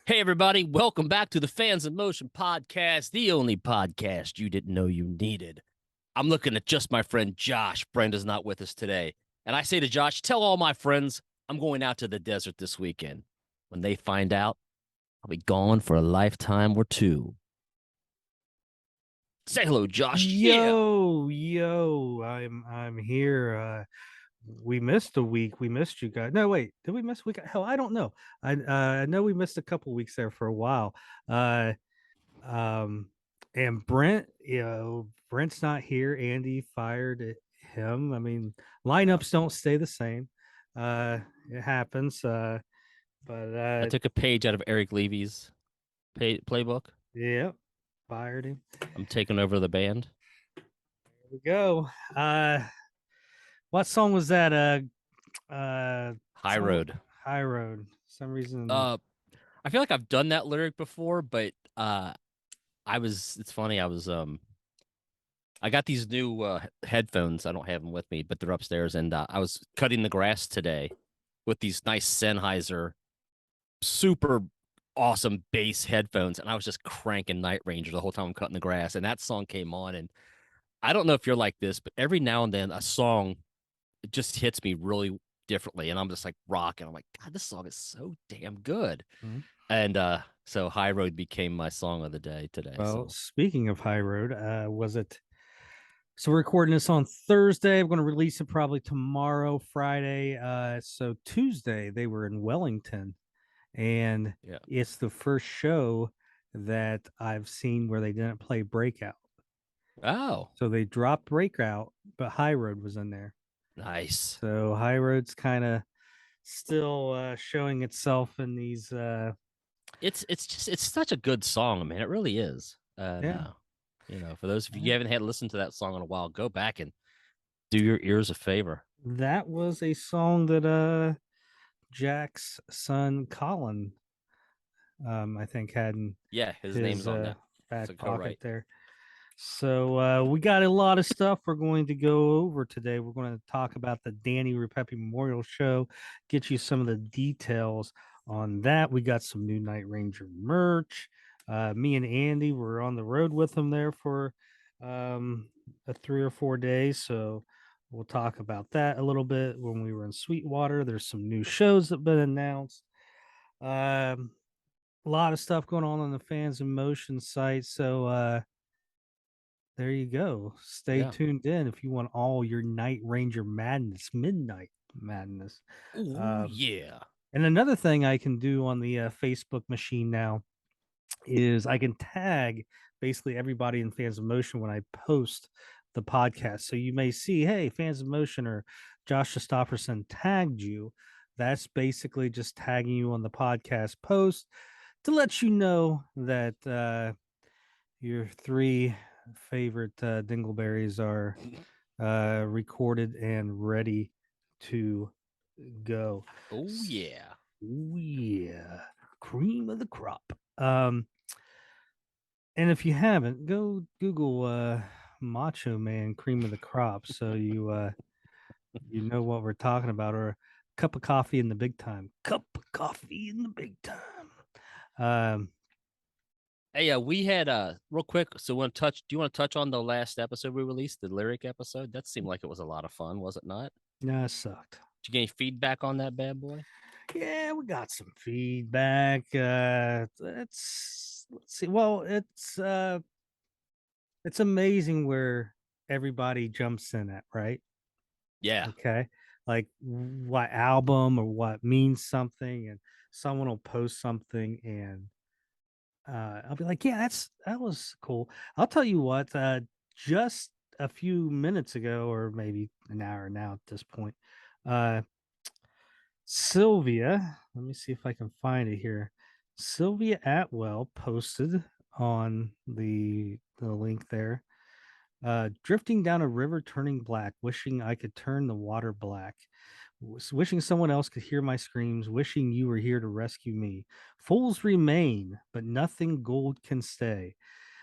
Hey, everybody, welcome back to the Fans in Motion podcast, the only podcast you didn't know you needed. I'm looking at just my friend Josh. Brenda's not with us today. And I say to Josh, tell all my friends I'm going out to the desert this weekend. When they find out, I'll be gone for a lifetime or two. Say hello, Josh. Yeah. Yo, I'm here. We missed a week. We missed you guys. No, wait, did we miss a week? Hell, I don't know. I know we missed a couple weeks there for a while. Uh um and Brent's not here. Andy fired him. I mean, Yeah. lineups don't stay the same. It happens. But I took a page out of Eric Levy's playbook. yeah, fired him. I'm taking over the band. Here we go. What song was that? High Some Road. High Road. Some reason. Uh, I feel like I've done that lyric before, but it's funny. I got these new headphones. I don't have them with me, but they're upstairs. And I was cutting the grass today with these nice Sennheiser, super awesome bass headphones. And I was just cranking Night Ranger the whole time I'm cutting the grass. And that song came on. And I don't know if you're like this, but every now and then a song it just hits me really differently. And I'm just like rocking. I'm like, God, this song is so damn good. Mhm. And so High Road became my song of the day today. Well, So speaking of High Road, was it? So we're recording this on Thursday. I'm going to release it probably tomorrow, Friday. So Tuesday they were in Wellington, and yeah. it's the first show that I've seen where they didn't play Breakout. Oh, So they dropped Breakout, but High Road was in there. nice. So High Road's kind of still showing itself in these It's such a good song, man. It really is. And yeah. for those of you Yeah. who haven't had listened to that song in a while, go back and do your ears a favor. That was a song that Jack's son Colin I think had in Yeah, his name's his on that. So back pocket co-write. there. So we got a lot of stuff we're going to go over today. We're going to talk about the Danny Repepe Memorial Show, get you some of the details on that. We got some new Night Ranger merch. Me and Andy were on the road with them there for a 3 or 4 days. So we'll talk about that a little bit when we were in Sweetwater. There's some new shows that have been announced. Um, a lot of stuff going on the Fans in Motion site. So there you go. Stay Yeah. tuned in if you want all your Night Ranger madness, midnight madness. Ooh, Um, yeah. and another thing I can do on the Facebook machine now is I can tag basically everybody in Fans of Motion when I post the podcast. So you may see, hey, Fans of Motion or Josh Christopherson tagged you. That's basically just tagging you on the podcast post to let you know that your three favorite dingleberries are recorded and ready to go. Oh, yeah. Ooh, yeah, cream of the crop. Um, and if you haven't, go Google Macho Man cream of the crop so you know what we're talking about, or a cup of coffee in the big time. Cup of coffee in the big time. Um, Hey, we had real quick. So, do you want to touch on the last episode we released, the lyric episode? That seemed like it was a lot of fun, was it not? nah, it sucked. Did you get any feedback on that bad boy? Yeah, we got some feedback. Let's see. Well, it's amazing where everybody jumps in at, right? Yeah. Okay. Like what album or what means something, and someone will post something and I'll be like, yeah, that was cool. I'll tell you what, just a few minutes ago, or maybe an hour now at this point, uh Sylvia, let me see if I can find it here. Sylvia Atwell posted on the link there. Drifting down a river turning black, wishing I could turn the water black. Wishing someone else could hear my screams, wishing you were here to rescue me. Fools remain, but nothing gold can stay.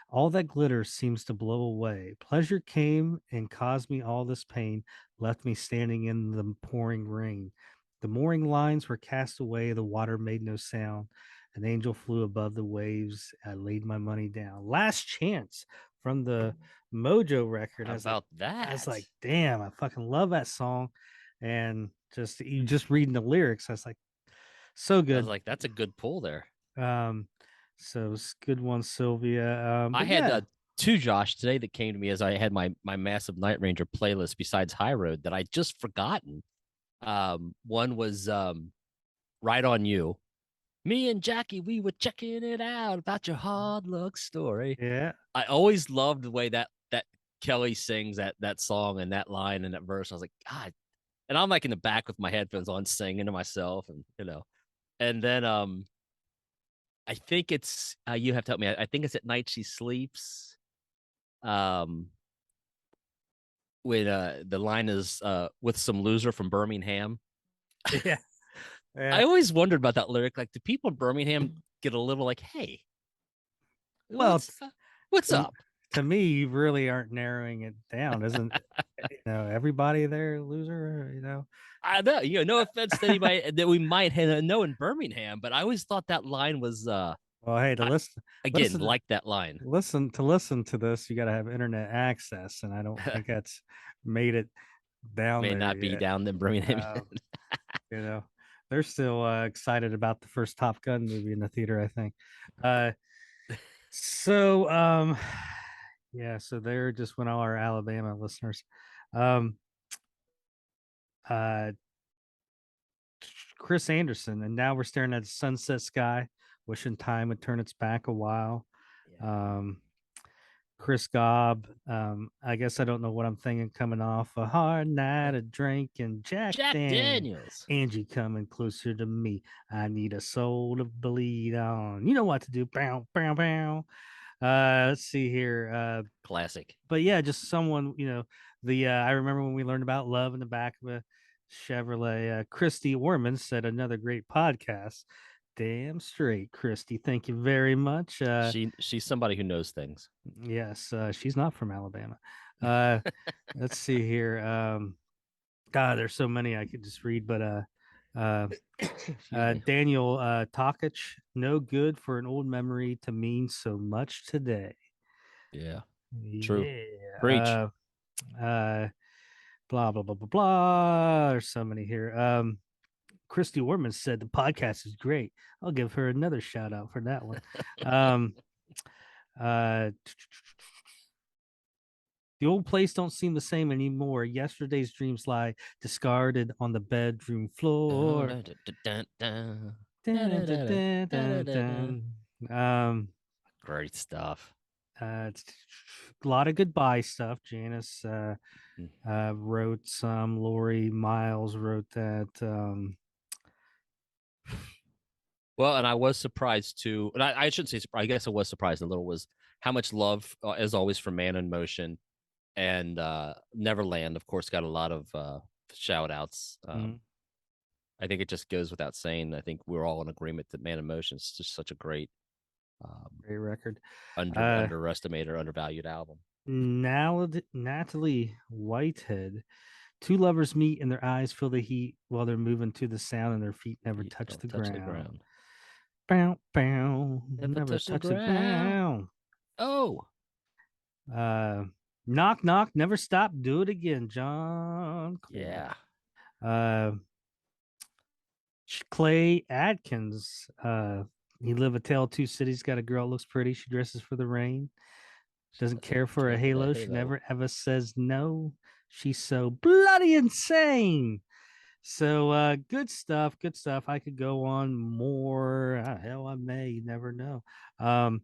All that glitters seems to blow away. Pleasure came and caused me all this pain, left me standing in the pouring rain. The mooring lines were cast away, the water made no sound. An angel flew above the waves. I laid my money down. Last Chance from the Mojo record. How about I was that? like, damn, I fucking love that song. And just reading the lyrics, I was like, so I was good. like, that's a good pull there. Um, so it's good one, Sylvia. I But had yeah, two Josh today that came to me as I had my massive Night Ranger playlist besides High Road that I just forgotten. One was Right on You. Me and Jackie, we were checking it out about your hard luck story. yeah. I always loved the way that Kelly sings that song and that line and that verse. I was like, God. And I'm like in the back with my headphones on, singing to myself, and And then I think it's you have to help me. I think it's At Night She Sleeps. Um, when the line is with some loser from Birmingham. Yeah. Yeah. I always wondered about that lyric. Like, do people in Birmingham get a little like, hey, Well, what's to, up? to me, you really aren't narrowing it down, isn't everybody there a loser? I know, no offense to anybody that we might know in Birmingham, but I always thought that line was Well, hey, to I, again, listen, like that line. listen to this, you got to have internet access, and I don't think that's made it down May there not be yet. down in Birmingham. Um, you know, they're still excited about the first Top Gun movie in the theater, I think. Uh, so, yeah, so they're just when all our Alabama listeners. Um, uh, Chris Anderson, and now we're staring at the sunset sky, wishing time would turn its back a while. Yeah. Um, Chris Gobb, I guess I don't know what I'm thinking coming off a hard night of drinking. Jack Jack Daniel, Daniels. Angie coming closer to me. I need a soul to bleed on. You know what to do. Bow, bow, bow. Let's see here. Classic. But yeah, just someone, the I remember when we learned about love in the back of a Chevrolet. Christy Orman said another great podcast. Damn straight, Christy. Thank you very much. She's somebody who knows things. Yes, she's not from Alabama. Uh, let's see here. God, there's so many I could just read, but uh, Excuse me. Daniel Takich, no good for an old memory to mean so much today. Yeah. True. Preach. Yeah. Blah blah blah blah blah. There's so many here. Christy Orman said the podcast is great. I'll give her another shout out for that one. Um, uh, the old place don't seem the same anymore. Yesterday's dreams lie discarded on the bedroom floor. Dun, dun, dun, dun, dun, dun. Um, Great stuff. it's a lot of goodbye stuff. Janice Mm. wrote some. Lori Miles wrote that. Well, and I was surprised too, and I shouldn't say surprised. I guess I was surprised a little. Was how much love, as always, for Man in Motion and Neverland. Of course, got a lot of shout outs. Mm, I think it just goes without saying. I think we're all in agreement that Man in Motion is just such a great, great record. underestimated or undervalued album. Natalie Whitehead. Two lovers meet and their eyes feel the heat while they're moving to the sound and their feet never Feet touch don't the touch the ground. ground. Bow, bow, Never never touch the touch the ground. ground. Oh, Uh, knock, knock, never stop. Do it again, John Corn. yeah. Uh, Clay Adkins. He live a tale of two cities. Got a girl looks pretty. She dresses for the rain. She doesn't care for a Care for the halo. She halo. never ever says no. She's so bloody insane. So good stuff. Good stuff. I could go on more. Hell, I may. You never know. Um,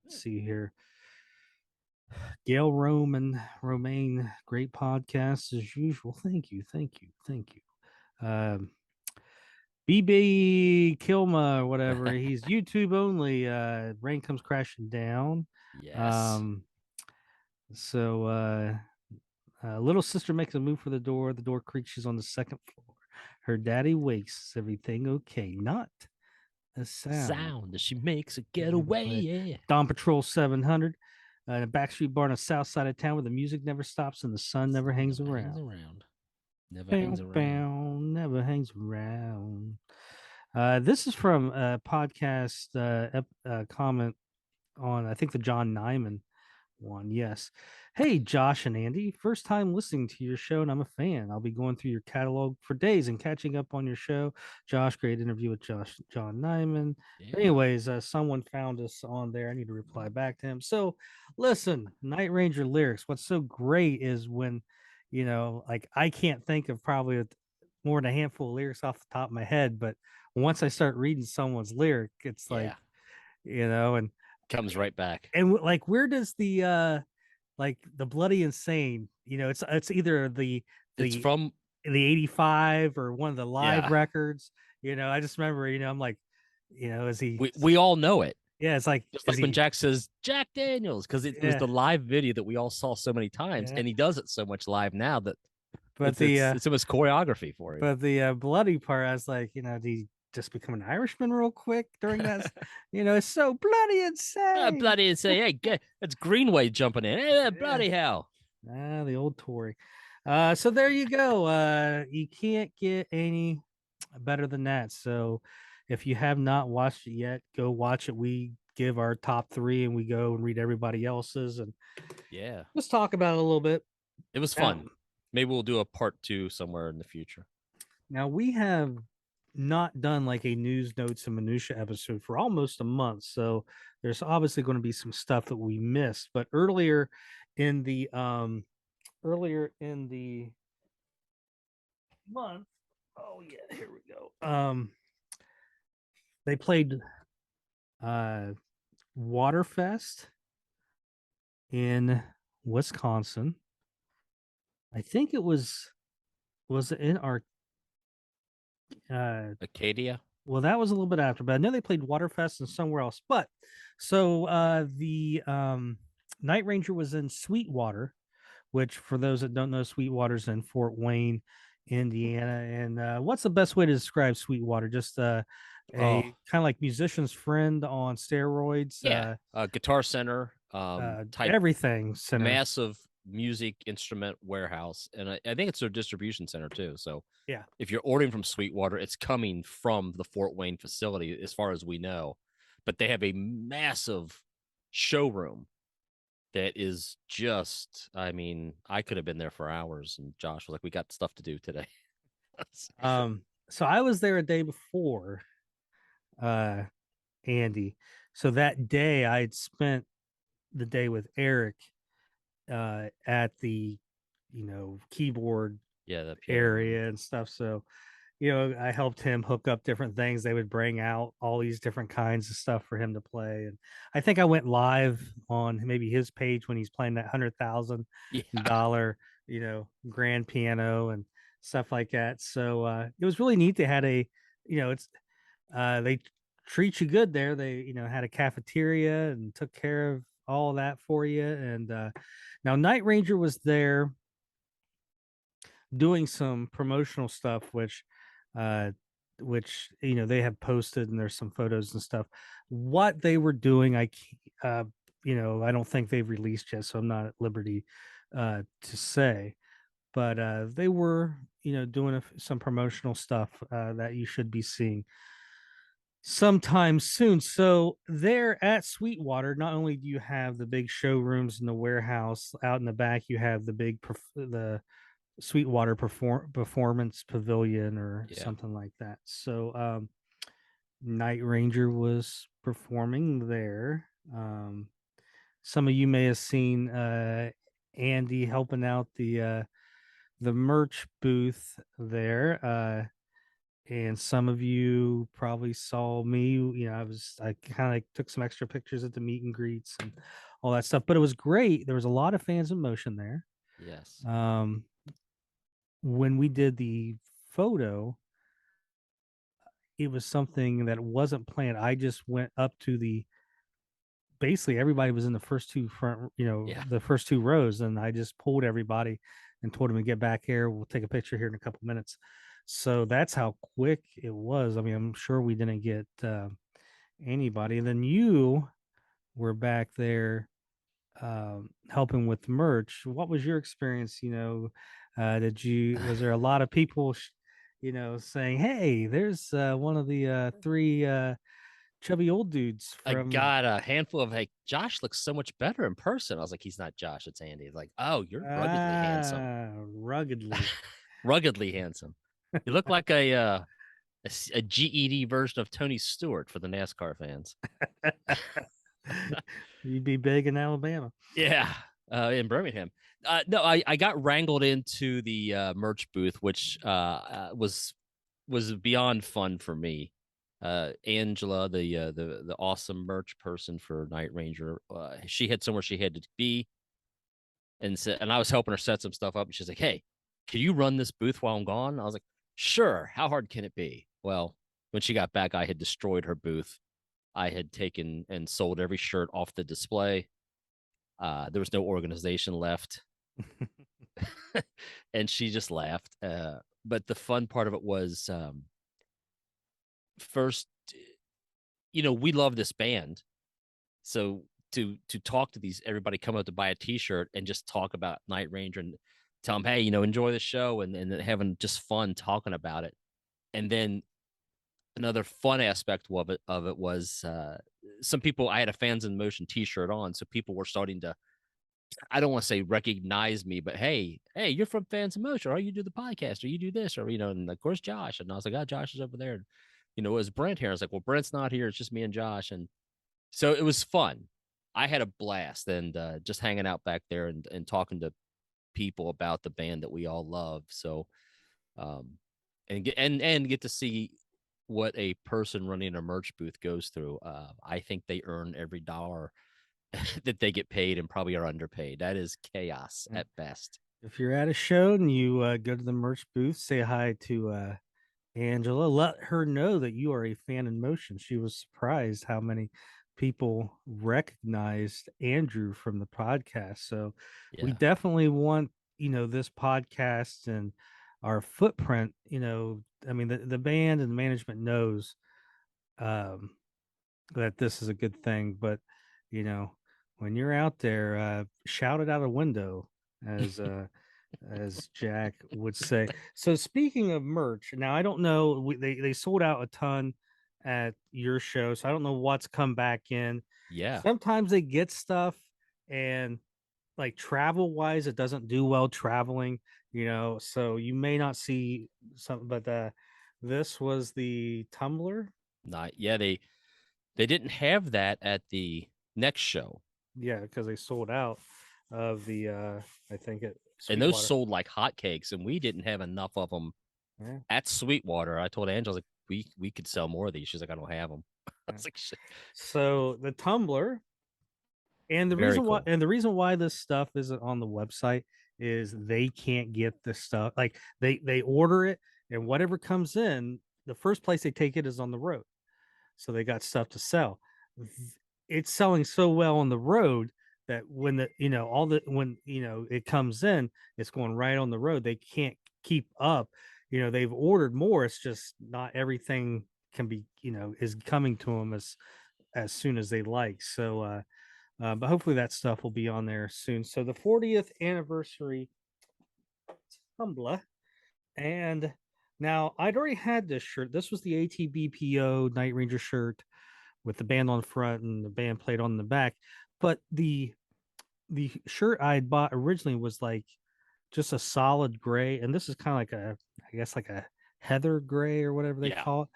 let's see here. Gail Romaine, great podcast as usual. Thank you. Thank you. Thank you. BB Kilma, whatever. He's YouTube only. Rain comes crashing down. Yes. Um, so little sister makes a move for the door. The door creaks. She's on the second floor. Her daddy wakes. Is everything okay? Not a sound. Sound that she makes a getaway. Yeah. Dawn Patrol 700. A backstreet bar on the south side of town where the music never stops and the sun never hangs Never hangs around. around. Never Bow, hangs around. bow. around, never hangs around. This is from a podcast comment on, I think, the John Nyman one. Yes. Hey, Josh and Andy. First time listening to your show, and I'm a fan. I'll be going through your catalog for days and catching up on your show. Josh, great interview with John Nyman. Yeah. Anyways, someone found us on there. I need to reply back to him. So, listen, Night Ranger lyrics. What's so great is when, like I can't think of probably more than a handful of lyrics off the top of my head, but once I start reading someone's lyric, it's like, Yeah. and Comes right back. like where does the like the bloody insane, it's either It's the from, the 85 or one of the live yeah. records. I just remember, I'm like, is he, We all know it. yeah, it's like, Just is like when he, Jack says Jack Daniels, because it was yeah, the live video that we all saw so many times, yeah. and he does it so much live now that but it's the it's it's almost choreography for him. but the bloody part, I was like, did he just become an Irishman real quick during that? It's so bloody insane. Bloody and say, hey, it's Greenway jumping in. Hey, Yeah. bloody hell. The old Tory. So there you go. You can't get any better than that. So if you have not watched it yet, go watch it. We give our top three and we go and read everybody else's and Yeah. let's talk about it a little bit. It was Now, fun. Maybe we'll do a part two somewhere in the future. now we have not done like a news notes and minutia episode for almost a month. So there's obviously going to be some stuff that we missed. But in the earlier in the month. Oh yeah, here we go. They played uh Waterfest in Wisconsin. I think it was it in our uh Acadia? well, that was a little bit after, but I know they played Waterfest and somewhere else. But so the Night Ranger was in Sweetwater, which for those that don't know, Sweetwater's in Fort Wayne, Indiana. And what's the best way to describe Sweetwater? Just a Oh, kind of like musician's friend on steroids, yeah. Guitar Center, type everything center. massive music instrument warehouse. And I think it's their distribution center too. So Yeah. if you're ordering from Sweetwater, it's coming from the Fort Wayne facility, as far as we know. But they have a massive showroom that is just, I mean, I could have been there for hours. And Josh was like, we got stuff to do today. So I was there a day before, uh, Andy. So that day I'd spent the day with Eric at the keyboard Yeah, the piano room. area and stuff. So I helped him hook up different things. They would bring out all these different kinds of stuff for him to play. And I think I went live on maybe his page when he's playing that Yeah. $100,000, grand piano and stuff like that. So it was really neat. They had it's they treat you good there. They, had a cafeteria and took care of all of that for you. And now Night Ranger was there doing some promotional stuff, uh they have posted, and there's some photos and stuff. What they were doing, I don't think they've released yet, so I'm not at liberty to say. But they were, doing some promotional stuff that you should be seeing sometime soon. So there at Sweetwater, not only do you have the big showrooms in the warehouse, out in the back you have the Sweetwater Performance Pavilion or Yeah. something like that. So Night Ranger was performing there. Some of you may have seen Andy helping out the merch booth there. And some of you probably saw me. I kind of took some extra pictures at the meet and greets and all that stuff. But it was great. There was a lot of fans in motion there. Yes. When we did the photo, it was something that wasn't planned. I just went up to basically everybody was in the first two Yeah. the first two rows, and I just pulled everybody and told them to get back here. We'll take a picture here in a couple minutes. So that's how quick it was. I mean, I'm sure we didn't get anybody. And then you were back there helping with merch. What was your experience? Was there a lot of people saying, "Hey, there's one of the three chubby old dudes I from got a handful of, hey, Josh looks so much better in person. I was like, he's not Josh, it's Andy. Like, oh, you're ruggedly handsome. ruggedly." Ruggedly handsome. You look like a GED version of Tony Stewart for the NASCAR fans. You'd be big in Alabama. Yeah, in Birmingham. No, I got wrangled into the merch booth, which was beyond fun for me. Angela, the awesome merch person for Night Ranger, she had somewhere she had to be, and I was helping her set some stuff up, and she's like, "Hey, can you run this booth while I'm gone?" I was like, "Sure. How hard can it be?" Well, when she got back, I had destroyed her booth. I had taken and sold every shirt off the display. There was no organization left, and she just laughed. But the fun part of it was, first, we love this band, so to talk to these everybody come up to buy a T-shirt and just talk about Night Ranger and tell them, hey, enjoy the show, and having just fun talking about it. And then another fun aspect of it was, some people, I had a Fans in Motion T-shirt on, so people were starting to, I don't want to say recognize me, but hey, you're from Fans in Motion, or you do the podcast, or you do this, or and of course Josh. And I was like, oh, Josh is over there. And, it was Brent here. I was like, well, Brent's not here. It's just me and Josh. And so it was fun. I had a blast, and just hanging out back there and talking to people about the band that we all love. So, and get to see what a person running a merch booth goes through. I think they earn every dollar that they get paid, and probably are underpaid. That is chaos Yeah. at best. If you're at a show and you go to the merch booth, say hi to Angela. Let her know that you are a fan in motion. She was surprised how many people recognized Andrew from the podcast. So we Yeah. definitely want, this podcast and our footprint, I mean, the band and the management knows um, that this is a good thing, but, you know, when you're out there, shout it out a window, as Jack would say. So speaking of merch, now I don't know, they sold out a ton at your show, so I don't know what's come back in. Yeah. Sometimes they get stuff, and like travel wise, it doesn't do well traveling, so you may not see something, but this was the tumbler. Not yeah, they didn't have that at the next show. Yeah, because they sold out of the I think it And those Sweetwater. sold like hotcakes, and we didn't have enough of them Yeah, at Sweetwater. I told Angela, like, we could sell more of these. She's like, I don't have them. I yeah. was like, shit. So the tumbler. And the Very reason why cool. and the reason why this stuff isn't on the website is they can't get the stuff. Like they order it, and whatever comes in, the first place they take it is on the road. So they got stuff to sell. It's selling so well on the road that when the all the when it comes in, it's going right on the road. They can't keep up. They've ordered more. It's just not everything can be, is coming to them as soon as they like. So but hopefully that stuff will be on there soon. So the 40th anniversary tumbler. And now I'd already had this shirt. This was the ATBPO Night Ranger shirt with the band on the front and the band played on the back. But the shirt I had bought originally was like just a solid gray, and this is kind of like I guess like a heather gray or whatever they Yeah. call it.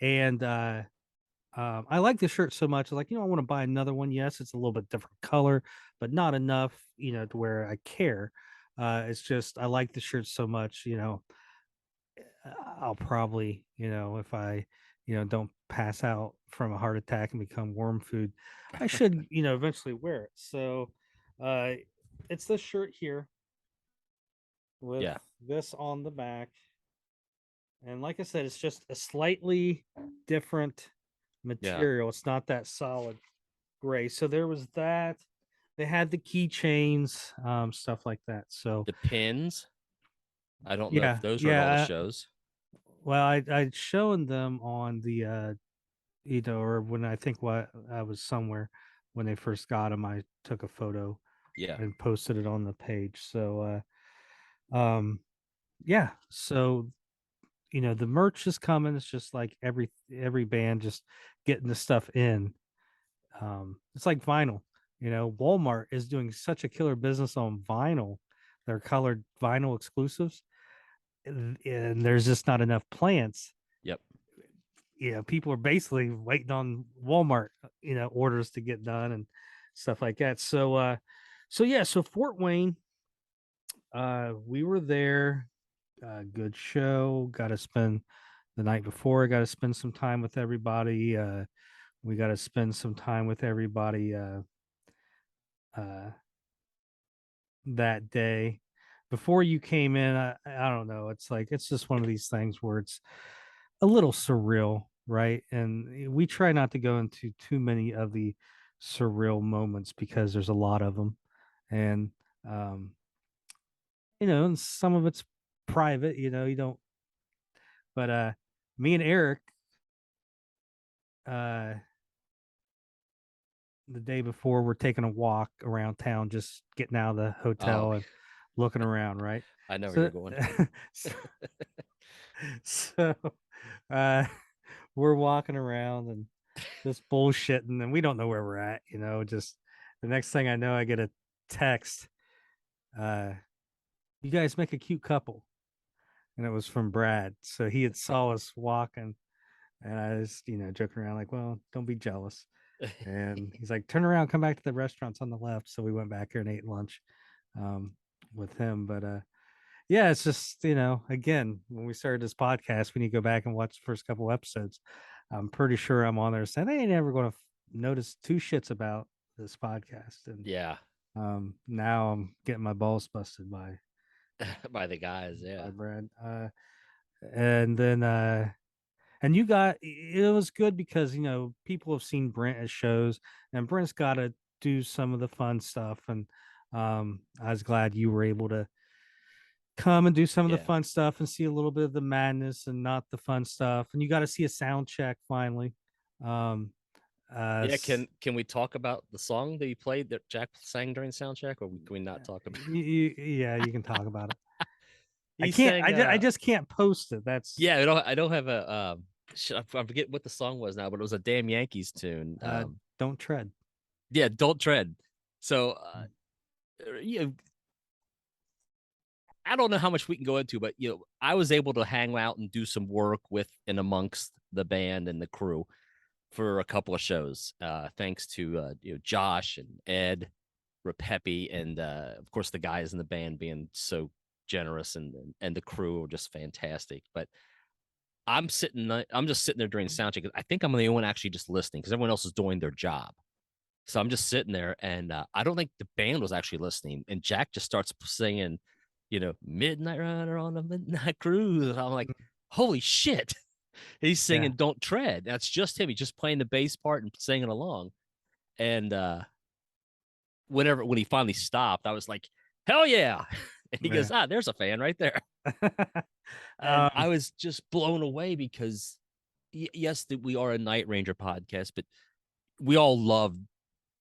And I like this shirt so much. Like, I want to buy another one. Yes, it's a little bit different color, but not enough, to where I care. It's just I like the shirt so much. I'll probably, if I, don't pass out from a heart attack and become worm food, I should, eventually wear it. So, uh, it's this shirt here with Yeah. this on the back, and like I said, it's just a slightly different Yeah. material. It's not that solid gray. So there was that. They had the keychains, stuff like that. So The pins. I don't know if yeah, those are at all the yeah. shows. Well, I'd shown them on the or when I think what I was somewhere when they first got them. I took a photo Yeah. and posted it on the page. So yeah. So the merch is coming. It's just like every band just getting the stuff in. It's like vinyl. Walmart is doing such a killer business on vinyl. They're colored vinyl exclusives, and there's just not enough plants. Yep. People are basically waiting on Walmart, orders to get done and stuff like that. So Fort Wayne, we were there. Good show. Got to spend the night before. Got to spend some time with everybody. We got to spend some time with everybody uh, that day. Before you came in, I don't know. It's just one of these things where it's a little surreal, right? And we try not to go into too many of the surreal moments because there's a lot of them, and um, and some of it's private. You don't. But me and Eric, uh, the day before, we're taking a walk around town, just getting out of the Oh, hotel and looking around, right? I know where you're So, going. so, so uh, we're walking around and just bullshitting, and we don't know where we're at. Just the next thing I know, I get a text. Uh, you guys make a cute couple, and it was from Brad. So he had saw us walking, and I was, joking around like, "Well, don't be jealous." And he's like, "Turn around, come back to the restaurants on the left." So we went back here and ate lunch um, with him. But yeah, it's just, again, when we started this podcast, we need to go back and watch the first couple episodes. I'm pretty sure I'm on there saying they ain't never going to notice two shits about this podcast. And Yeah. now I'm getting my balls busted By the guys, yeah. by Brad. And then and you got it was good because people have seen Brent at shows, and Brent's got to do some of the fun stuff. And I was glad you were able to come and do some of the Yeah. fun stuff and see a little bit of the madness and not the fun stuff. And you got to see a sound check finally. Um, Yeah, can we talk about the song that you played that Jack sang during sound check, or can we not talk about yeah, you can talk about it. I he can't. sang I just can't post it. That's yeah, I don't have a I forget what the song was now, but it was a Damn Yankees tune. don't tread. Yeah, Don't Tread. So you know, I don't know how much we can go into, but I was able to hang out and do some work with and amongst the band and the crew for a couple of shows. Thanks to Josh and Ed, Repepi, and of course the guys in the band being so generous, and the crew were just fantastic. But I'm just sitting there during soundcheck. I think I'm the only one actually just listening because everyone else is doing their job. So I'm just sitting there, and I don't think the band was actually listening. And Jack just starts singing, Midnight Rider on the Midnight Cruise. And I'm like, holy shit. He's Yeah. singing Don't Tread. That's just him. He's just playing the bass part and singing along. And when he finally stopped, I was like, hell yeah. And he goes, Yeah. there's a fan right there. And I um, was just blown away because, yes, that we are a Night Ranger podcast, but we all love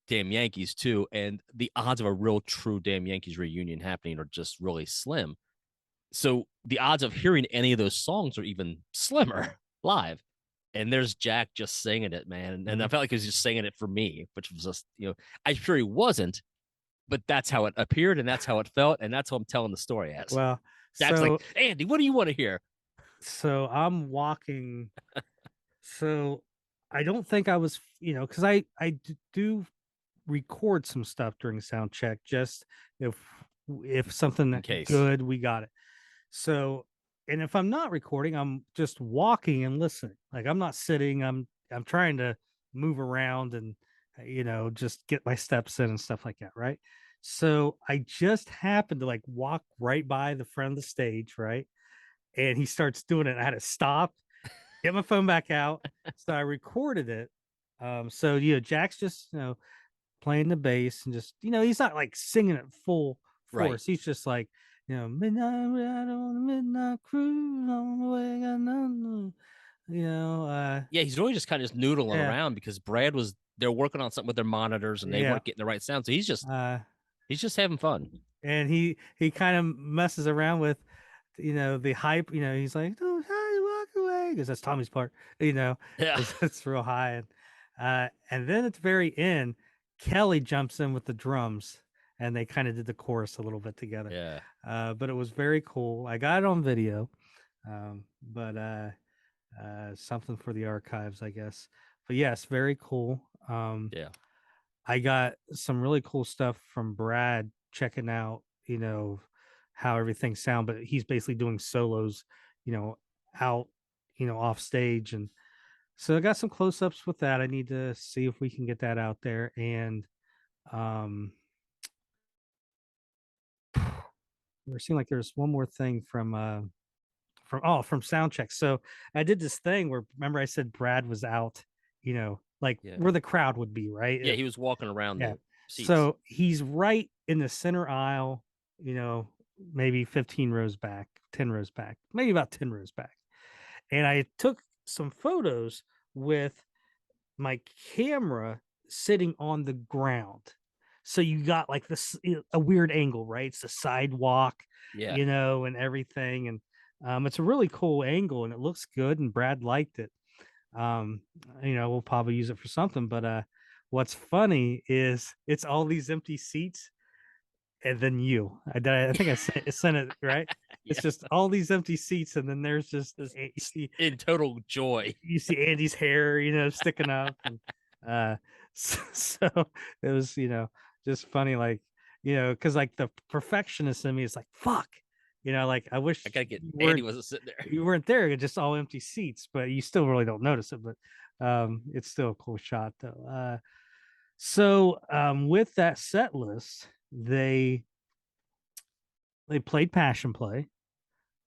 Damn Yankees too. And the odds of a real true Damn Yankees reunion happening are just really slim. So the odds of hearing any of those songs are even slimmer live. And there's Jack just singing it, man. And I mhm. felt like he was just singing it for me, which was just, I'm sure he wasn't, but that's how it appeared and that's how it felt. And that's what I'm telling the story as. Well, Jack's like, so Andy, what do you want to hear? I'm walking. So I don't think I was, because do record some stuff during sound check, just if In something case. good, we got it. So, and if I'm not recording, I'm just walking and listening. Like I'm not sitting. I'm trying to move around and just get my steps in and stuff like that, right? So I just happened to like walk right by the front of the stage, right? And he starts doing it. I had to stop, get my phone back out. So I recorded it. So Jack's just playing the bass and just he's not like singing it full Right. force. He's just like midnight ride on the midnight cruise on the way. Got nothing, Yeah, he's really just kind of just noodling yeah, around because they're working on something with their monitors and they yeah. weren't getting the right sound. So Uh, he's just having fun. and he kind of messes around with the hype. He's like, oh, hi, He goes, that's Tommy's part, you know, Yeah. it's real high. And then at the very end, Kelly jumps in with the drums and they kind of did the chorus a little bit together. Yeah. But it was very cool. I got it on video, but something for the archives, I guess. But yes, very cool. Yeah. I got some really cool stuff from Brad checking out, how everything sound, but he's basically doing solos, you know, out, off stage. And so I got some close ups with that. I need to see if we can get that out there. And um we're seeing like there's one more thing from sound check. So I did this thing where remember I said Brad was out, like Yeah. where the crowd would be, right? Yeah. He was walking around Yeah. the seats. So he's right in the center aisle, maybe 15 rows back, 10 rows back, maybe about 10 rows back. And I took some photos with my camera sitting on the ground. So you got like this a weird angle, right? It's the sidewalk, Yeah. and everything. And it's a really cool angle and it looks good. And Brad liked it. Um, we'll probably use it for something. But what's funny is it's all these empty seats and then I think I sent it right. It's Yeah. just all these empty seats, and then there's just In total joy. you see Andy's hair, sticking up, and so it was, just funny, like, because like the perfectionist in me is like, fuck, like I I wish gotta get you Andy weren't wasn't sitting there. you weren't there, it's just all empty seats, but you still really don't notice it, but it's still a cool shot though. With that set list, they played Passion Play,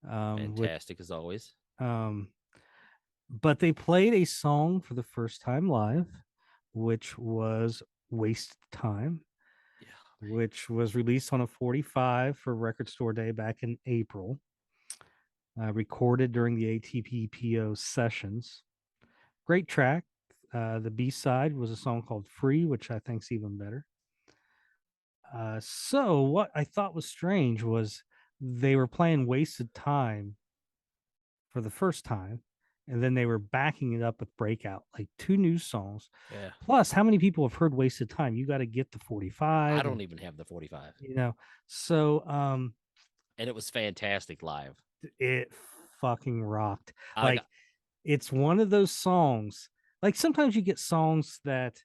with Fantastic as always. um but they played a song for the first time live, which was Wasted Time, Yeah. which was released on a 45 for Record Store Day back in April, recorded during the ATPPO sessions. Great track. The B side was a song called Free, which I think's even better. So, what I thought was strange was they were playing Wasted Time for the first time, and then they were backing it up with Breakout, like two new songs. Yeah. Plus, how many people have heard Wasted Time? You got to get the I 45, don't and even have the 45. so And it was fantastic live. it fucking rocked. I Like got it's one of those songs. Like sometimes you get songs that,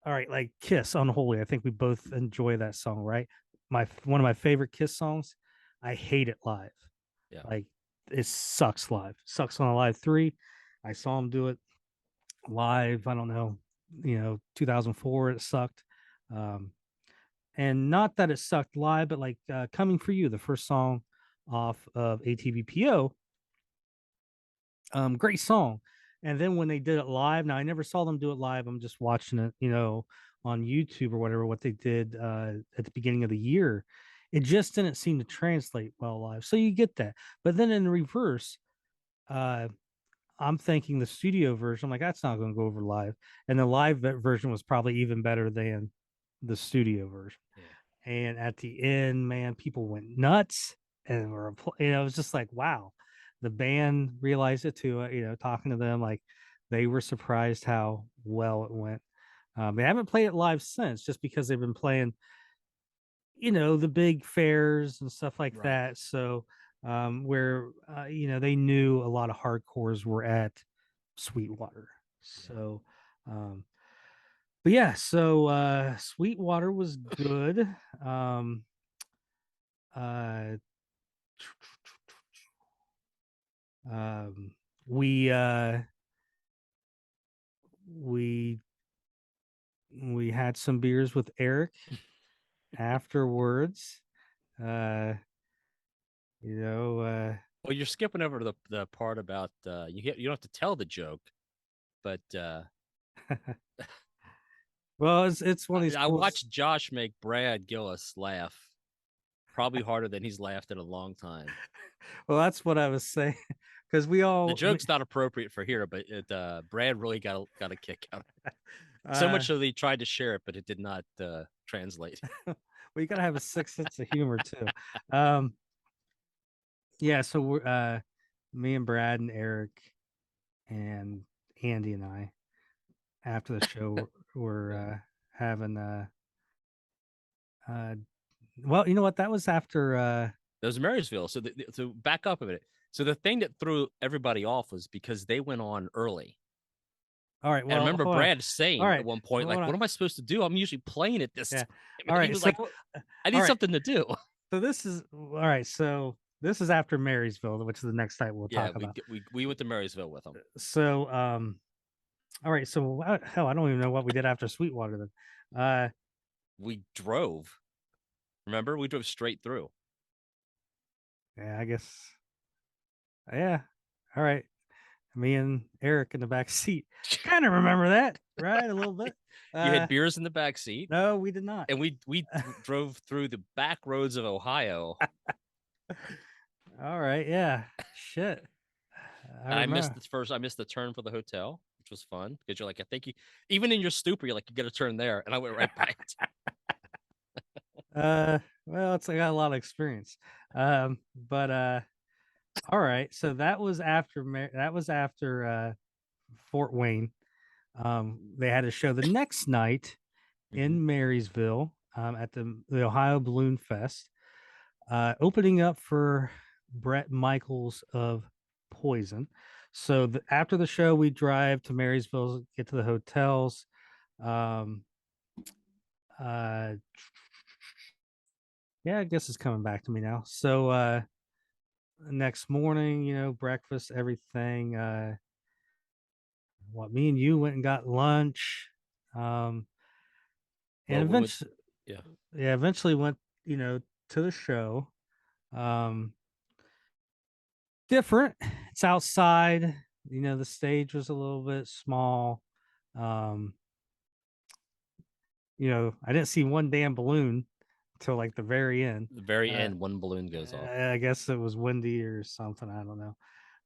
all right, like Kiss Unholy. I think we both enjoy that song, right? My one of my favorite Kiss songs. I hate it live. yeah. Like it sucks live. Sucks on a live three. I saw him do it live. I don't know, 2004. It sucked. Um, and not that it sucked live, but like Coming for You, the first song off of ATVPO, great song. And then when they did it live, now I never saw them do it live. I'm just watching it, on YouTube or whatever, what they did at the beginning of the year. It just didn't seem to translate well live. So you get that. But then in reverse, uh, I'm thinking the studio version, I'm like, that's not going to go over live. And the live version was probably even better than the studio version. Yeah. And at the end, man, people went nuts and it was just like, wow, the band realized it too. Talking to them, like they were surprised how well it went. They haven't played it live since, just because they've been playing, the big fairs and stuff like Right. that. So, where they knew a lot of hardcores were at Sweetwater. Yeah. So, but yeah, so Sweetwater was good. Um, uh, um, we we we had some beers with Eric afterwards. Uh, you know, Well, you're skipping over the part about you don't have to tell the joke, but well, it's one of these I cool. watched Josh make Brad Gillis laugh probably harder than he's laughed in a long time. Well, that's what I was saying, because The joke's not appropriate for here, but Brad really got a kick out of it. So uh, much so that he tried to share it, but it did not translate. well, you gotta have a sixth sense of humor too. Um, yeah, so me and Brad and Eric and Andy and I after the show were Yeah. having uh well, you know what? That was after That was Marysville. So back up a minute. So the thing that threw everybody off was because they went on early. all right, And I well, remember hold on. Brad All saying at right. one point, Hold like, on. what am I supposed to do? I'm usually playing at this Yeah. time. All And he right. was So like, I all need right. something to do. So this is all right. So this is after Marysville, which is the next site we'll Yeah, talk about. we went to Marysville with him. So all right. So hell, I don't even know what we did after Sweetwater then. We drove. Remember? We drove straight through. Yeah, I guess. Yeah. All right. Me and Eric in the back seat. Kind of remember that, right? A little bit. You had beers in the back seat, No, we did not. and we drove through the back roads of Ohio. All right. Yeah. Shit. I And remember. I missed the turn for the hotel, which was fun because you're like, I think you, even in your stupor, you're like, you got to turn there. And I went right by it. Well, it's I got a lot of experience. But all right. So that was after Fort Wayne. They had a show the next night Mhm. in Marysville at the Ohio Balloon Fest, opening up for Brett Michaels of Poison. So after the show, we drive to Marysville, get to the hotels. Um, uh, yeah, I guess it's coming back to me now. So next morning, breakfast, everything. What me and you went and got lunch. Um, and Well, we went, eventually, yeah. yeah, eventually went, to the show. Um, different. It's outside. The stage was a little bit small. Um, I didn't see one damn balloon until like the very end. The very Uh, end, one balloon goes off. I guess it was windy or something. I don't know.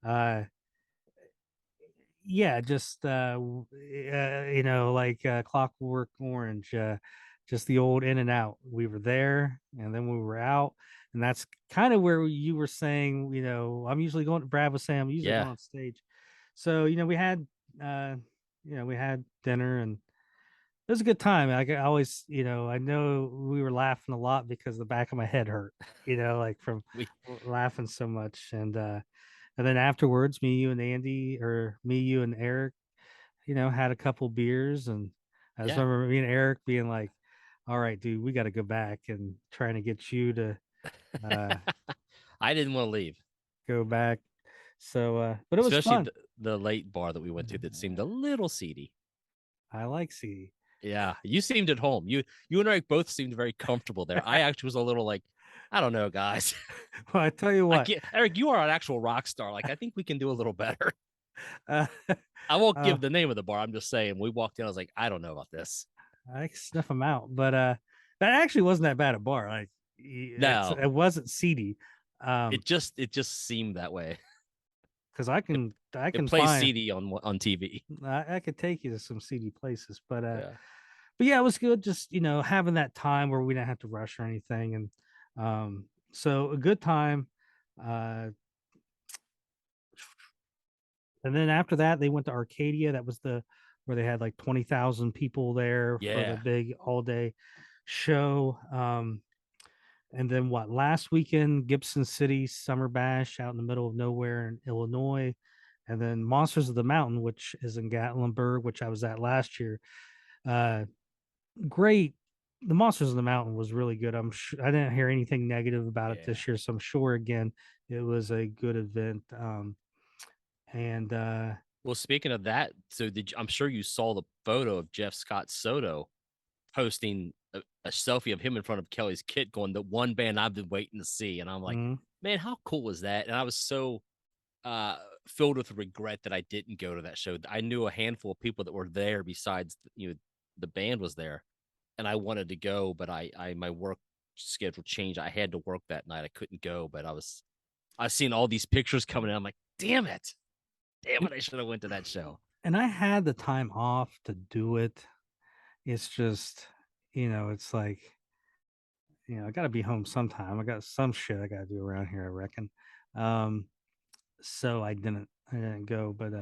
Uh, yeah, just like Clockwork Orange, just the old in and out. We were there, and then we were out, and that's kind of where you were saying, I'm usually going. Brad was saying I'm usually Yeah. going on stage, so we had, uh, we had dinner, and it was a good time. I always, I know we were laughing a lot because the back of my head hurt, like from We, laughing so much, and then afterwards, me, you, and Andy, or me, you, and Eric, had a couple beers. And I just yeah. remember me and Eric being like, all right, dude, we got to go back and trying to get you to uh, I didn't want to leave, go back. So, but it was especially fun. the late bar that we went to that seemed a little seedy. I like CD. Yeah. You seemed at home. You and Eric both seemed very comfortable there. I actually was a little like, I don't know, guys. Well, I tell you I what, can't, Eric, you are an actual rock star. Like, I think we can do a little better. uh, I won't uh, give the name of the bar. I'm just saying we walked in. I was like, I don't know about this. I sniff them out, but that actually wasn't that bad a bar. Like, No, it wasn't seedy. it just seemed that way. Because It, I it can plays find CD on TV. I could take you to some seedy places, Yeah. but yeah, it was good. Just having that time where we didn't have to rush or anything, and so a good time. Uh, and then after that, they went to Arcadia. That was the where they had like 20,000 people there for the Yeah. big all day show. And then what? Last weekend, Gibson City Summer Bash out in the middle of nowhere in Illinois, and then Monsters of the Mountain, which is in Gatlinburg, which I was at last year. Uh, great. The Monsters of the Mountain was really good. I'm sure I didn't hear anything negative about it Yeah. this year, so I'm sure again it was a good event. And Well, speaking of that, so I'm sure you saw the photo of Jeff Scott Soto posting a selfie of him in front of Kelly's kit going, the one band I've been waiting to see. And I'm like, mm, man, how cool was that? And I was so uh filled with regret that I didn't go to that show. I knew a handful of people that were there besides the band was there, and I wanted to go, but I my work schedule changed. I had to work that night. I couldn't go, but I seen all these pictures coming in. I'm like, damn it. Damn it, I should have went to that show. and I had the time off to do it. It's just, it's like, I got to be home sometime. I got some shit I got to do around here, I reckon. Um, so I didn't go. But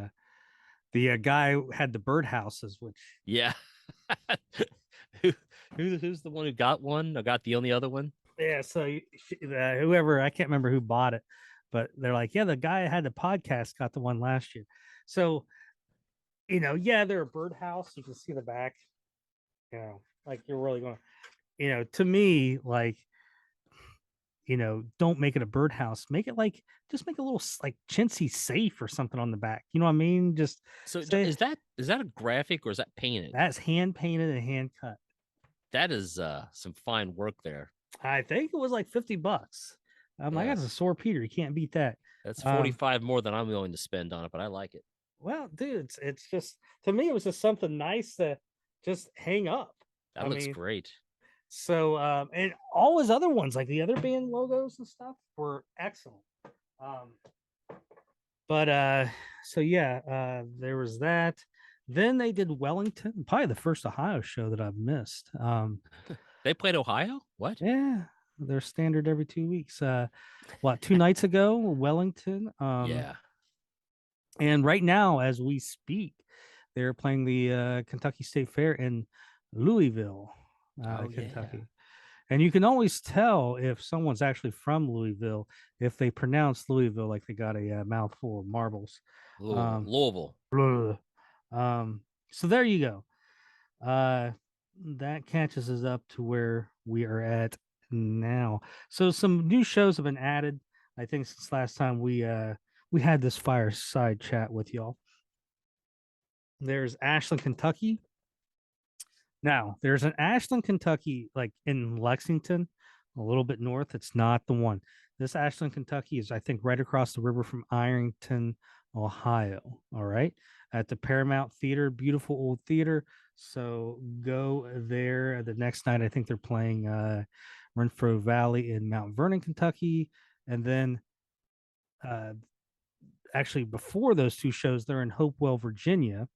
the guy had the birdhouses, which Yeah. Who, who's the one who got one? Or got the only other one? yeah. So whoever, I can't remember who bought it, but they're like, yeah, the guy had the podcast got the one last year. So yeah, they're a birdhouse. You can see the back. Like you're really going. To me, like don't make it a birdhouse. Make it like just make a little like chintzy safe or something on the back. You know what I mean? Just So say is that a graphic or is that painted? that's hand painted and hand cut. That is some fine work there. I think it was like $50. I got a Yes. sore Peter. You can't beat that. That's Um, 45 more than I'm willing to spend on it, but I like it. well, dude, it's just to me, it was just something nice to just hang up. That I looks mean, great. so and all his other ones, like the other band logos and stuff, were excellent. Um, but so yeah, there was that. Then they did Wellington, probably the first Ohio show that I've missed. They played Ohio? What? Yeah, they're standard every 2 weeks. What, 2 nights ago, Wellington. Yeah. And right now, as we speak, they're playing the Kentucky State Fair in Louisville, Oh yeah. Kentucky. And you can always tell if someone's actually from Louisville if they pronounce Louisville like they got a mouthful of marbles. Louisville. Um, Louisville. so there you go. Uh, that catches us up to where we are at now. So some new shows have been added. I think since last time we had this fireside chat with y'all. There's Ashland, Kentucky. Now, there's an Ashland, Kentucky, like in Lexington, a little bit north. It's not the one. This Ashland, Kentucky is, I think, right across the river from Ironton, Ohio. All right. At the Paramount Theater, beautiful old theater. So go there the next night. I think they're playing Renfro Valley in Mount Vernon, Kentucky. And then uh, actually, before those two shows, they're in Hopewell, Virginia,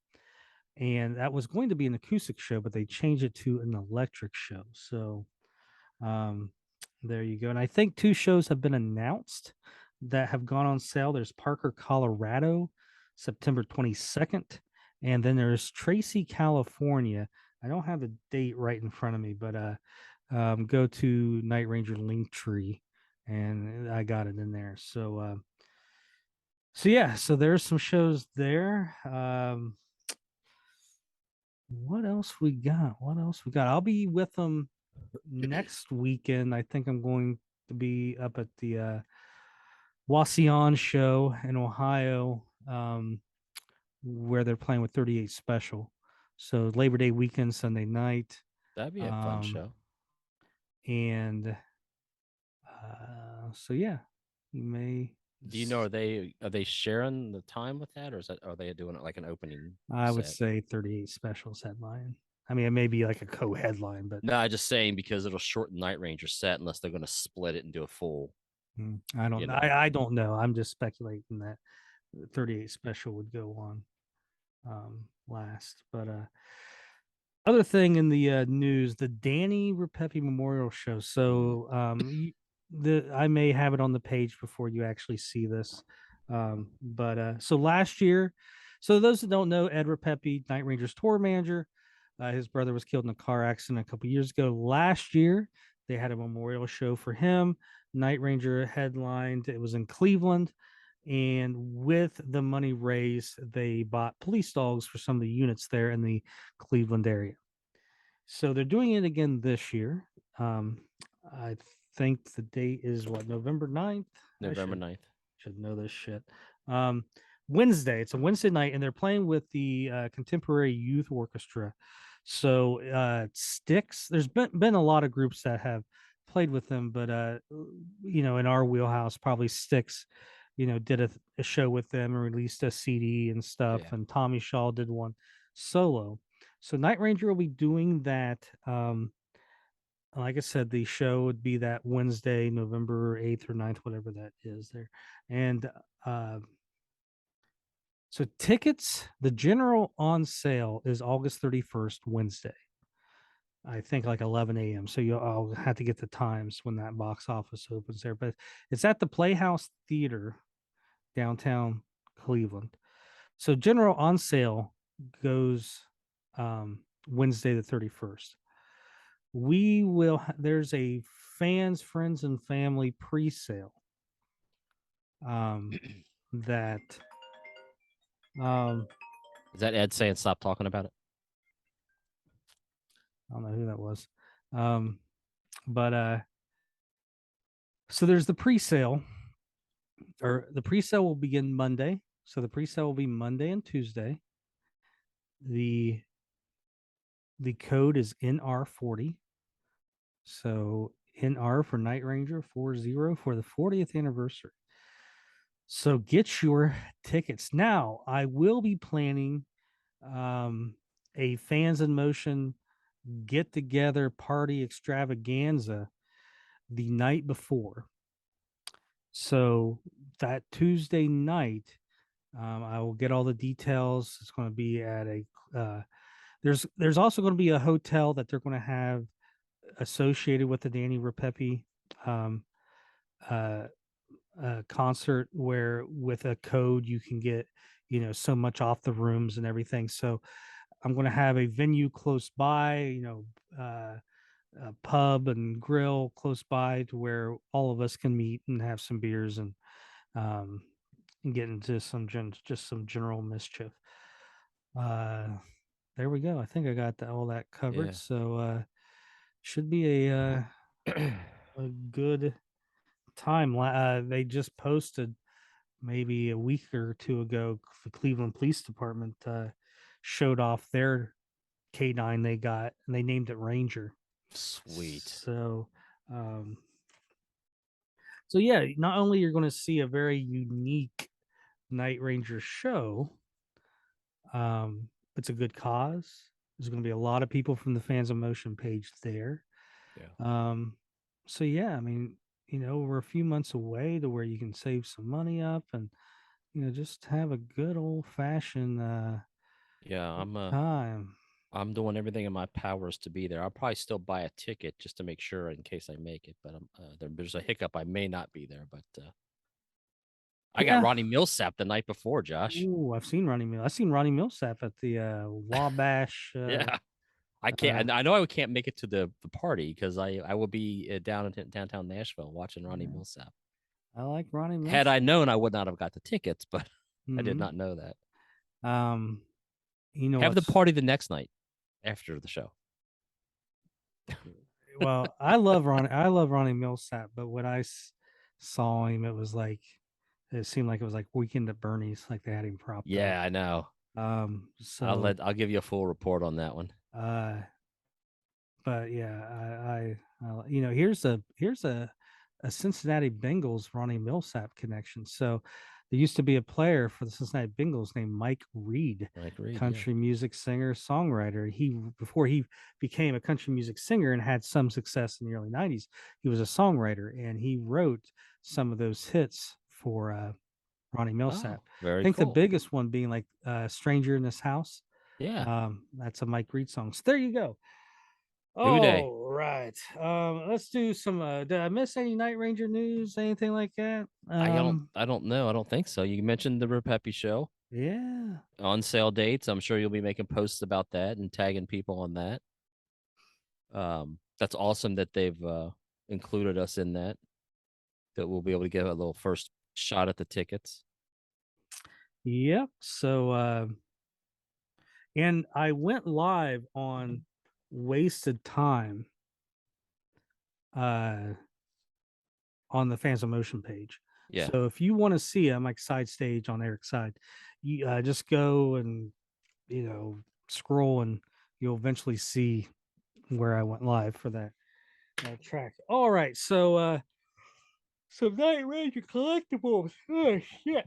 and that was going to be an acoustic show, but they changed it to an electric show. So um, there you go. And I think two shows have been announced that have gone on sale. There's Parker, Colorado, September 22nd, and then there's Tracy, California. I don't have the date right in front of me, but go to Night Ranger Linktree, and I got it in there. So yeah, so there's some shows there. What else we got? What else we got? I'll be with them next weekend. I think I'm going to be up at the Wasion show in Ohio, where they're playing with 38 Special. So Labor Day weekend, Sunday night. That'd be a fun Um, show. and so yeah, you may. Do you know are they sharing the time with that, or are they doing it like an opening I would set? say 38 Specials headline. I mean, it may be like a co-headline, but No, I just saying because it'll shorten Night Ranger set unless they're going to split it and do a full. I don't You know. know. I don't know. I'm just speculating that 38 Special would go on last. But other thing in the news, the Danny Repepi Memorial Show. Mm, So I may have it on the page before you actually see this. But so last year, so those that don't know, Ed Repepi, Night Rangers tour manager, his brother was killed in a car accident a couple years ago. Last year, they had a memorial show for him. Night Ranger headlined. It was in Cleveland. And with the money raised, they bought police dogs for some of the units there in the Cleveland area. So they're doing it again this year. I think the date is what, November 9th? I November 9th. should know this shit. Um, Wednesday. It's a Wednesday night, and they're playing with the Contemporary Youth Orchestra. So Styx. There's been a lot of groups that have played with them, but in our wheelhouse, probably Styx. Did a show with them and released a CD and stuff, Yeah. and Tommy Shaw did one solo. So Night Ranger will be doing that. Like I said, the show would be that Wednesday, November 8th or 9th, whatever that is there. And uh, so tickets, the general on sale is August 31st, Wednesday. I think like 11 a.m. So I'll have to get the times when that box office opens there. But it's at the Playhouse Theater downtown Cleveland. So general on sale goes Wednesday the 31st. There's a fans, friends, and family pre-sale that Is that Ed saying stop talking about it? I don't know who that was. But so there's the pre-sale, or the pre-sale will begin Monday. So the pre-sale will be Monday and Tuesday. The code is NR40. So NR for Night Ranger 40 for the 40th anniversary. So get your tickets. Now, I will be planning a Fans in Motion get together party extravaganza the night before. So that Tuesday night, I will get all the details. It's going to be at a there's also going to be a hotel that they're going to have associated with the Danny Repepe um, uh, concert, where with a code you can get so much off the rooms and everything. So I'm going to have a venue close by, a pub and grill close by to where all of us can meet and have some beers um, and get into just some general mischief. Uh, there we go. I think I got all that covered. Yeah. So should be a good time. They just posted maybe a week or two ago. The Cleveland Police Department showed off their K9 they got, and they named it Ranger. Sweet. Um, so yeah, not only you're going to see a very unique Night Ranger show, it's a good cause. There's going to be a lot of people from the Fans of Motion page there. Yeah. So yeah, I mean, we're a few months away to where you can save some money up and just have a good old fashioned Yeah, time. I'm doing everything in my powers to be there. I'll probably still buy a ticket just to make sure in case I make it, but there's a hiccup. I may not be there, but I got Yeah. Ronnie Millsap the night before, Josh. Ooh, I've seen Ronnie Mill. I've seen Ronnie Millsap at the Wabash. Yeah. I Uh, can't. I know I can't make it to the party because I will be down in downtown Nashville watching Ronnie yeah, Millsap. I like Ronnie Had I Millsap. known, I would not have got the tickets, but I did Hmm. not know that. Um, you know Have the what's party the next night after the show. well, I love Ronnie Millsap, but when saw him, it seemed like it was like Weekend at Bernie's, like they had him propped up. Yeah, I know. So I'll give you a full report on that one. uh but yeah, here's a Cincinnati Bengals Ronnie Millsap connection. So there used to be a player for the Cincinnati Bengals named Mike Reed, Mike Reed, yeah. country music singer, songwriter. He Before he became a country music singer and had some success in the early 90s, he was a songwriter, and he wrote some of those hits for Ronnie Oh, Millsap. I very think the cool. biggest one being like Stranger in This House. Yeah. That's a Mike Reed song. So there you go. Who Day? Oh, right. Let's do some did I miss any Night Ranger news, anything like that? I don't know. I don't think so. You mentioned the Repepe show Yeah. on sale dates. I'm sure you'll be making posts about that and tagging people on that. That's awesome that they've included us in that. That we'll be able to get a little first shot at the tickets. Yep. So and I went live on Wasted Time uh on the Fans of Motion page. Yeah. So if you want to see, I'm like side stage on Eric's side. You just go and scroll, and you'll eventually see where I went live for that track. All right, so some Night Ranger collectibles. Oh shit!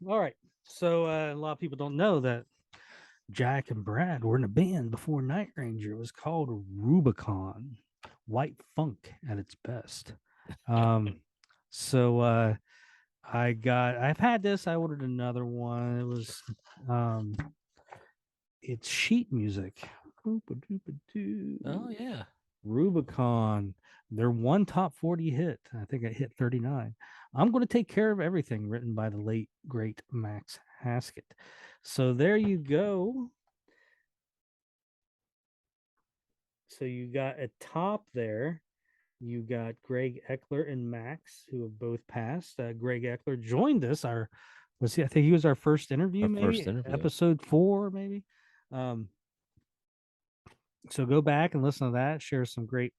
All right, so a lot of people don't know that Jack and Brad were in a band before Night Ranger. It was called Rubicon, white funk at its best. Um, so I've had this. I ordered another one. It was um, it's sheet music. Oh yeah. Rubicon. Their one top 40 hit, I think it hit 39. I'm going to take care of everything, written by the late great Max Haskett. So there you go. So you got a top there. You got Greg Eckler and Max, who have both passed. Greg Eckler joined us. I think he was our first interview, Our maybe first interview. episode 4, maybe. So go back and listen to that. Share some great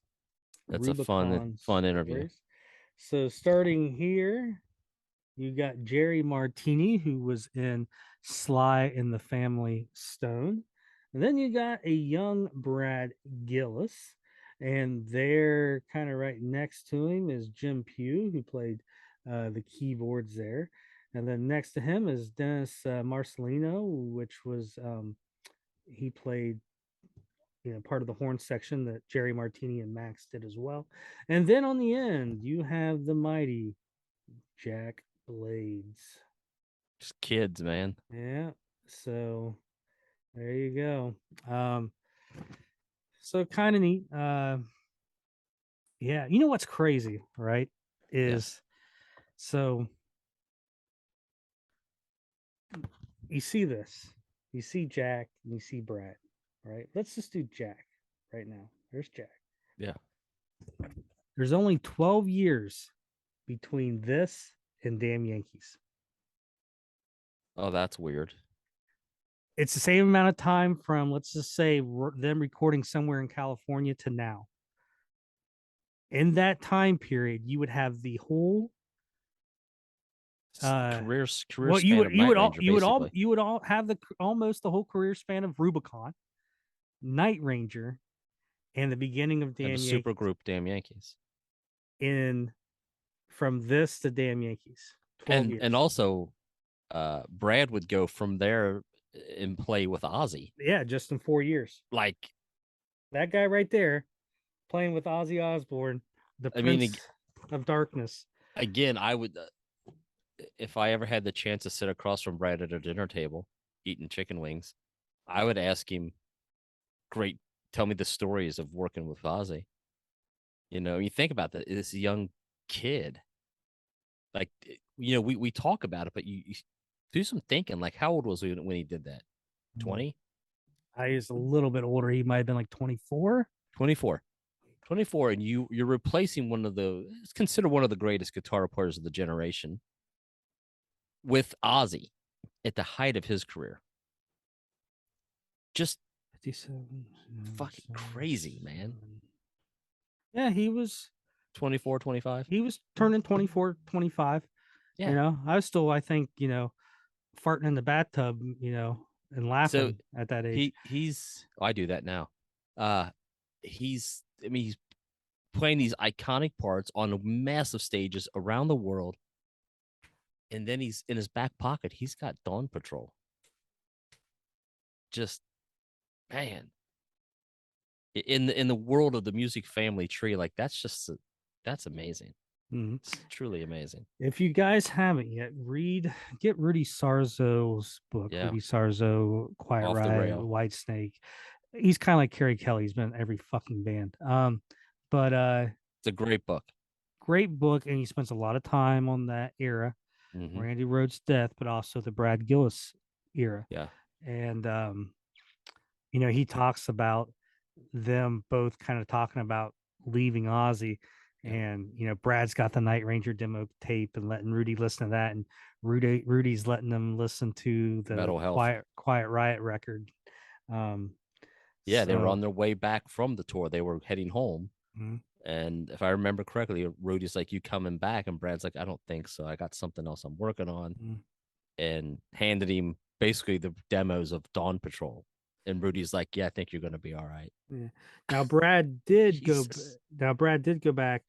That's a fun, Rubicon fun interview. stories. So starting here, you got Jerry Martini, who was in Sly and the Family Stone. And then you got a young Brad Gillis. And there, kind of right next to him, is Jim Pugh, who played the keyboards there. And then next to him is Dennis Marcelino, which was he played part of the horn section that Jerry Martini and Max did as well. And then on the end, you have the mighty Jack Blades. Just kids, man. Yeah. So there you go. So kind of neat. Yeah. You know what's crazy, right? Is so you see this, you see Jack and you see Brad, right? Let's just do Jack right now. There's Jack. Yeah. There's only 12 years between this and Damn Yankees. Oh, that's weird. It's the same amount of time from, let's just say, them recording somewhere in California to now. In that time period, you would have the whole career well, span of Night Ranger, basically. you would all have the almost the whole career span of Rubicon, Night Ranger, and the beginning of Damn and the Yankees. super group Damn Yankees. In from this to Damn Yankees. 12 years. And also Brad would go from there and play with Ozzy. Yeah, just in 4 years. Like that guy right there playing with Ozzy Osbourne, the Prince of Darkness. Again, I would if I ever had the chance to sit across from Brad at a dinner table eating chicken wings, I would ask him, great, tell me the stories of working with Ozzy. You think about that, this young kid. Like, we talk about it, but you do some thinking. Like, how old was he when he did that? 20? I was a little bit older. He might have been like 24. 24. 24, and you're replacing it's considered one of the greatest guitar players of the generation with Ozzy at the height of his career. Just 57, fucking crazy, man. Yeah, he was 24, 25. He was turning 24, 25. Yeah. I was still, I think, farting in the bathtub, and laughing at that age. I do that now. He's playing these iconic parts on massive stages around the world. And then he's in his back pocket, he's got Dawn Patrol. Just, man, in the world of the music family tree, like that's amazing. Mm-hmm. It's truly amazing. If you guys haven't yet, get Rudy Sarzo's book. Yeah. Rudy Sarzo, Quiet Off the Riot, Rail. White Snake. He's kind of like Kerry Kelly. He's been in every fucking band. But it's a great book. Great book, and he spends a lot of time on that era, Randy Rhoads' death, but also the Brad Gillis era. Yeah. And he talks about them both kind of talking about leaving Ozzy. And Brad's got the Night Ranger demo tape and letting Rudy listen to that, and Rudy's letting them listen to the Metal Health. Quiet Riot record. They were on their way back from the tour. They were heading home. Mm-hmm. And if I remember correctly, Rudy's like, "You coming back?" And Brad's like, "I don't think so. I got something else I'm working on." Mm-hmm. And handed him basically the demos of Dawn Patrol. And Rudy's like, "Yeah, I think you're going to be all right." Yeah. Now Brad did go back,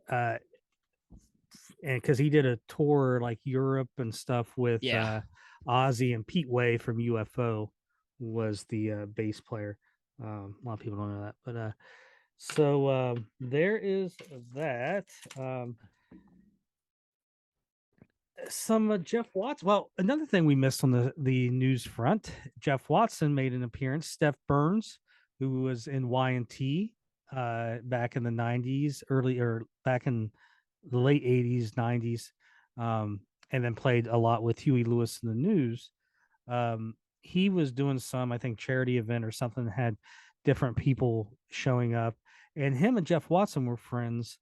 and because he did a tour like Europe and stuff with Ozzy, and Pete Way from UFO was the bass player. A lot of people don't know that, but so there is that. Some Jeff Watson. Well, another thing we missed on the news front, Jeff Watson made an appearance. Steph Burns, who was in Y&T, back in the 90s, early or back in the late 80s, 90s, and then played a lot with Huey Lewis in the News. He was doing some, I think, charity event or something that had different people showing up. And him and Jeff Watson were friends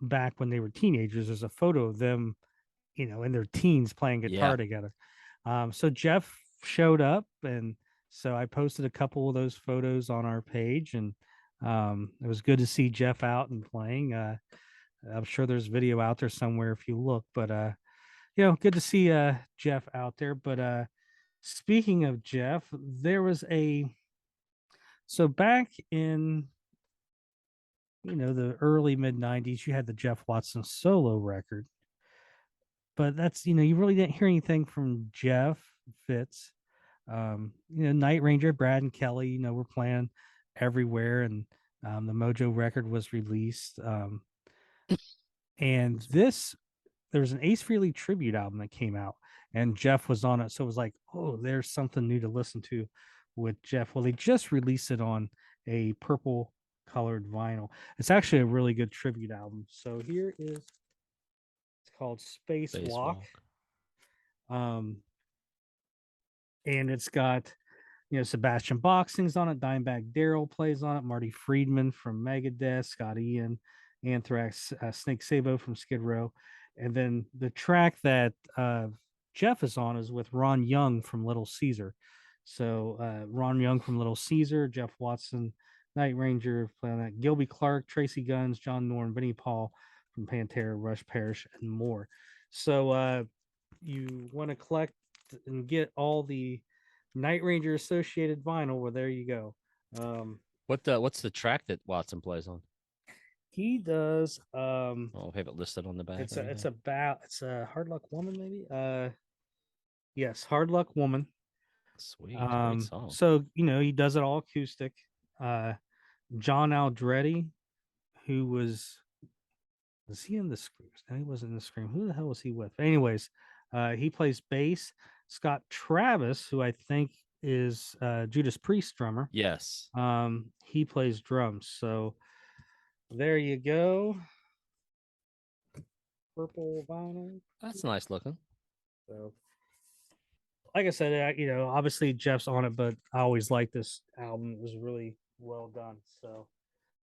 back when they were teenagers. There's a photo of them, in their teens playing Yeah. guitar together. So Jeff showed up, and so I posted a couple of those photos on our page, and it was good to see Jeff out and playing. I'm sure there's video out there somewhere if you look, but good to see Jeff out there. But speaking of Jeff, there was back in the early mid 90s, you had the Jeff Watson solo record, but that's you really didn't hear anything from Jeff Fitz. Night Ranger, Brad and Kelly, were playing everywhere, and the Mojo record was released. And there's an Ace Frehley tribute album that came out, and Jeff was on it. So it was like, oh, there's something new to listen to with Jeff. Well, they just released it on a purple colored vinyl. It's actually a really good tribute album. So here is, it's called Spacewalk. Spacewalk. Um, and it's got Sebastian Bach sings on it, Dimebag Darrell plays on it, Marty Friedman from Megadeth, Scott Ian, Anthrax, Snake Sabo from Skid Row, and then the track that Jeff is on is with Ron Young from Little Caesar. So Ron Young from Little Caesar, Jeff Watson, Night Ranger playing that, Gilby Clarke, Tracy Guns, John Norm, Vinnie Paul from Pantera, Rush Parrish, and more. So you want to collect and get all the Night Ranger associated vinyl, well, there you go. What's the track that Watson plays on? He does. I'll have it listed on the back. It's a Hard Luck Woman, maybe. Yes, Hard Luck Woman. Sweet, great song. So he does it all acoustic. John Aldretti, who was he in the Screams? No, he wasn't in the Scream. Who the hell was he with? Anyways, he plays bass. Scott Travis, who I think is Judas Priest drummer. Yes. He plays drums. So there you go. Purple vinyl. That's nice looking. So, like I said, obviously Jeff's on it, but I always liked this album. It was really well done. So,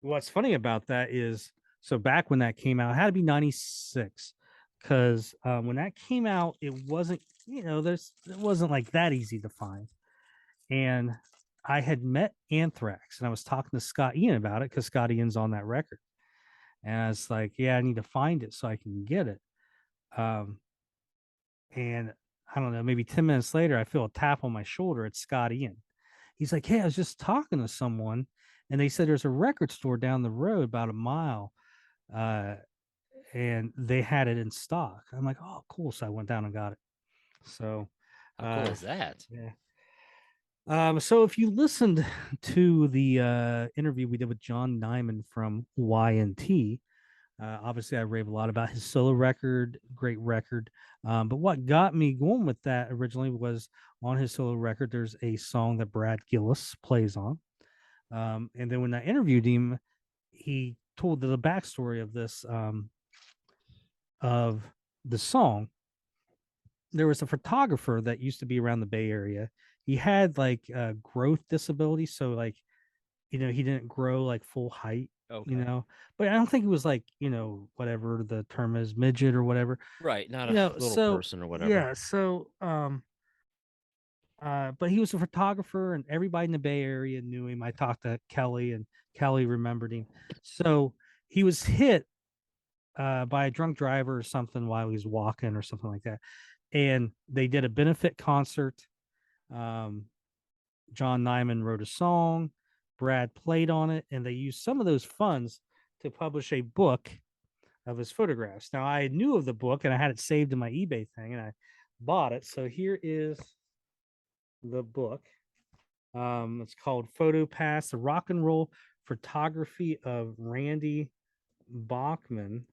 what's funny about that is, so back when that came out, it had to be 96, because when that came out, it wasn't, it wasn't like that easy to find. And I had met Anthrax, and I was talking to Scott Ian about it because Scott Ian's on that record. And I was like, yeah, I need to find it so I can get it. And I don't know, maybe 10 minutes later, I feel a tap on my shoulder. It's Scott Ian. He's like, hey, I was just talking to someone, and they said there's a record store down the road about a mile, and they had it in stock. I'm like, oh, cool. So I went down and got it. So how cool is that? Yeah. So if you listened to the interview we did with John Nyman from Y&T, obviously I rave a lot about his solo record, great record. But what got me going with that originally was, on his solo record, there's a song that Brad Gillis plays on. And then when I interviewed him, he told the backstory of this, of the song. There was a photographer that used to be around the Bay Area. He had like growth disability, so like he didn't grow like full height. Okay. But I don't think it was like whatever the term is, midget or whatever. Right, not a little person or whatever. Yeah, so but he was a photographer, and everybody in the Bay Area knew him. I talked to Kelly, and Kelly remembered him. So he was hit by a drunk driver or something while he was walking or something like that. And they did a benefit concert. John Nyman wrote a song, Brad played on it, and they used some of those funds to publish a book of his photographs. Now, I knew of the book, and I had it saved in my eBay thing, and I bought it. So here is the book. It's called Photo Pass, the rock and roll photography of Randy Bachman.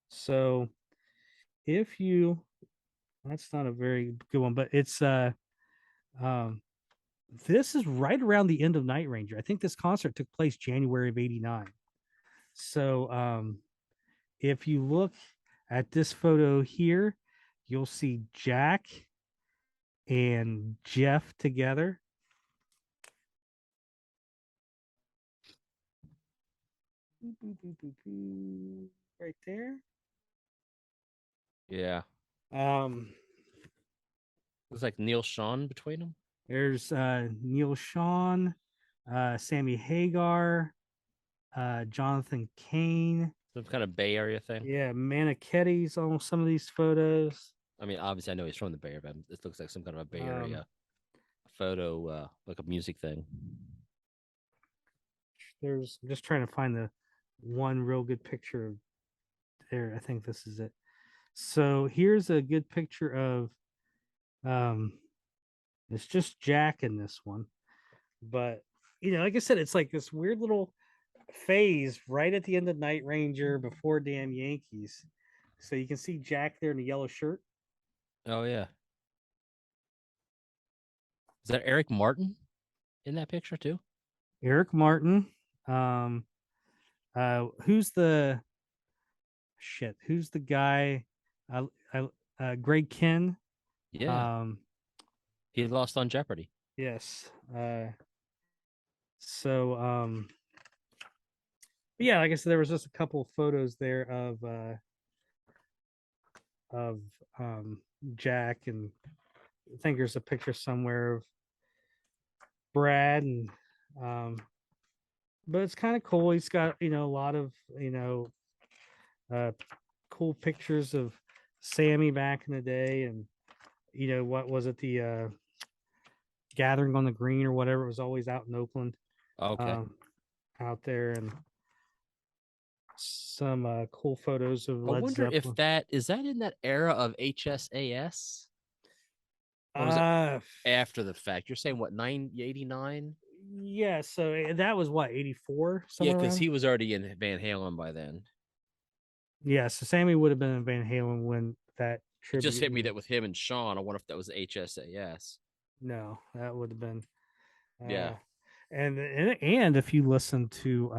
So if you, that's not a very good one, but it's This is right around the end of Night Ranger. I think this concert took place January of '89. So if you look at this photo here, you'll see Jack and Jeff together. Right there. Yeah. Um, Looks like Neil Sean between them. there's Neil Sean, Sammy Hagar, Jonathan Kane. Some kind of Bay Area thing. Yeah, Maniketti's on some of these photos. I mean, obviously, I know he's from the Bay Area, but it looks like some kind of a Bay Um, Area photo, like a music thing. I'm just trying to find the one real good picture of there. I think this is it. So here's a good picture of um it's just Jack in this one. But like I said, it's like this weird little phase right at the end of Night Ranger before Damn Yankees. So you can see Jack there in the yellow shirt. Oh yeah, is that Eric Martin in that picture too? Eric Martin. Um who's the who's the guy? Greg Ken. Yeah, Um he lost on Jeopardy. yes. So yeah, like I said, there was just a couple of photos there of Jack, and I think there's a picture somewhere of Brad, and um, but it's kind of cool. He's got a lot of uh, cool pictures of Sammy back in the day, and what was it, the Gathering on the Green or whatever. It was always out in Oakland, Okay. um, out there, and some cool photos of I Led wonder if Zeppelin. that is that in that era of HSAS, or was it Uh, after the fact? You're saying what, 989? yeah. So that was what, '84, Yeah, somewhere because around. he was already in Van Halen by then. Yeah. So Sammy would have been in Van Halen when that It just tribute hit me that was. with him and Sean. I wonder if that was HSAS. No, that would have been. Yeah. Uh, and if you listen to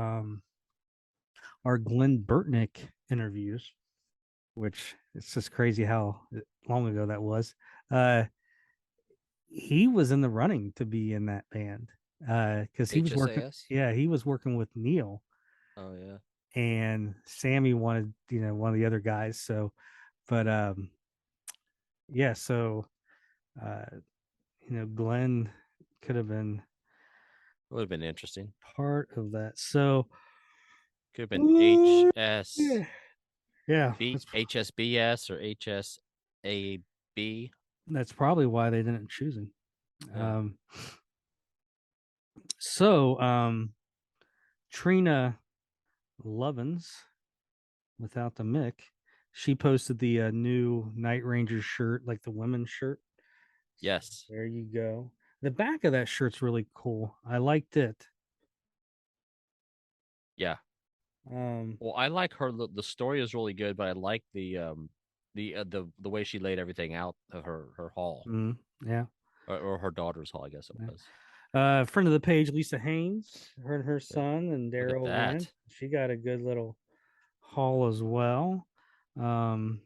our Glenn Burtnick interviews, which it's just crazy how long ago that was. Uh, he was in the running to be in that band because he was working. HSAS. Yeah, he was working with Neil, Oh yeah. and Sammy wanted one of the other guys. So, but yeah, so uh, Glenn could have been Would have been interesting. part of that. So, Could have been ooh, HSB, yeah, yeah, HSBS, or HSAB. that's probably why they didn't choose him. Yeah. Um, so Trina Lovins, without the Mick, she posted the new Night Ranger shirt, like the women's shirt. Yes. There you go. The back of that shirt's really cool. I liked it. Yeah. Um, Well, I like her. The story is really good, but I like the way she laid everything out of her haul, yeah. or her daughter's haul, I guess it Yeah. was. Friend of the page, Lisa Haynes, her and her Yeah. son, and Look at Daryl went. that. She got a good little haul as well. Um,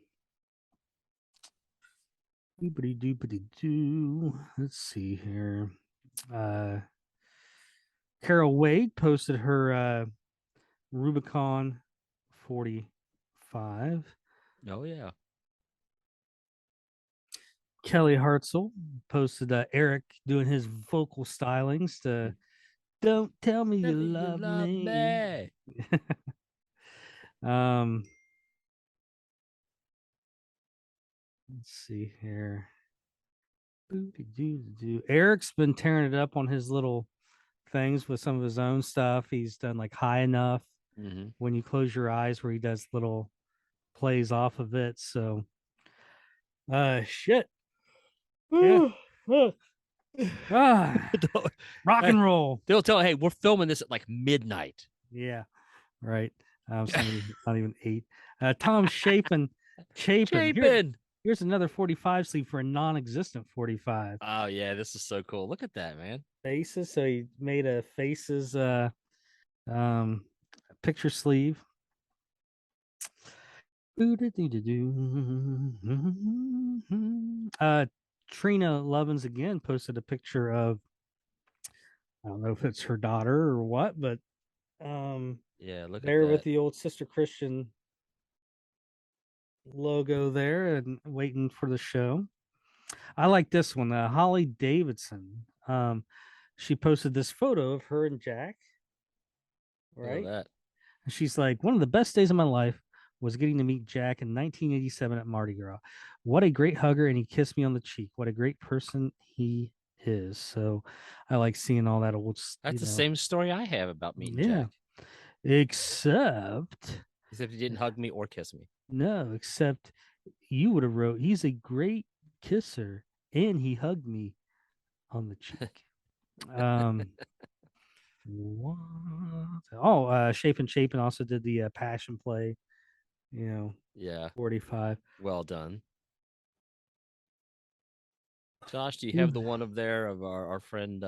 doopity doopity doo. Let's see here. Uh, Carol Wade posted her Rubicon 45. Oh yeah. Kelly Hartzell posted Eric doing his vocal stylings to "Don't Tell Me You Tell me you Love love Me." me. um, let's see here. Eric's been tearing it up on his little things with some of his own stuff. He's done like High Enough, Mm-hmm. When You Close Your Eyes, where he does little plays off of it. So, shit. Yeah. Ah, rock Hey, and roll. they'll tell, hey, we're filming this at like midnight. Yeah. Right. Not even 8. Tom Chapin. Chapin. Here, Chapin. Here's another 45 sleeve for a non-existent 45. Oh yeah, this is so cool. Look at that, man. Faces. So he made a faces um picture sleeve. Uh Trina Lovins again posted a picture of, I don't know if it's her daughter or what, but Yeah, look at there with that. the old Sister Christian logo there and waiting for the show. I like this one. Holly Davidson. She posted this photo of her and Jack, Look at right? that. And she's like, one of the best days of my life was getting to meet Jack in 1987 at Mardi Gras. What a great hugger, and he kissed me on the cheek. What a great person he is. So I like seeing all that old, That's the same story I have about meeting yeah. Jack. Except, Except he didn't hug me or kiss me. no, except you would have wrote, he's a great kisser, and he hugged me on the cheek. Um, what? Oh, Shape and Shape and also did the Passion Play, you know, Yeah, 45. well done. Josh, do you have Ooh. the one of there of our friend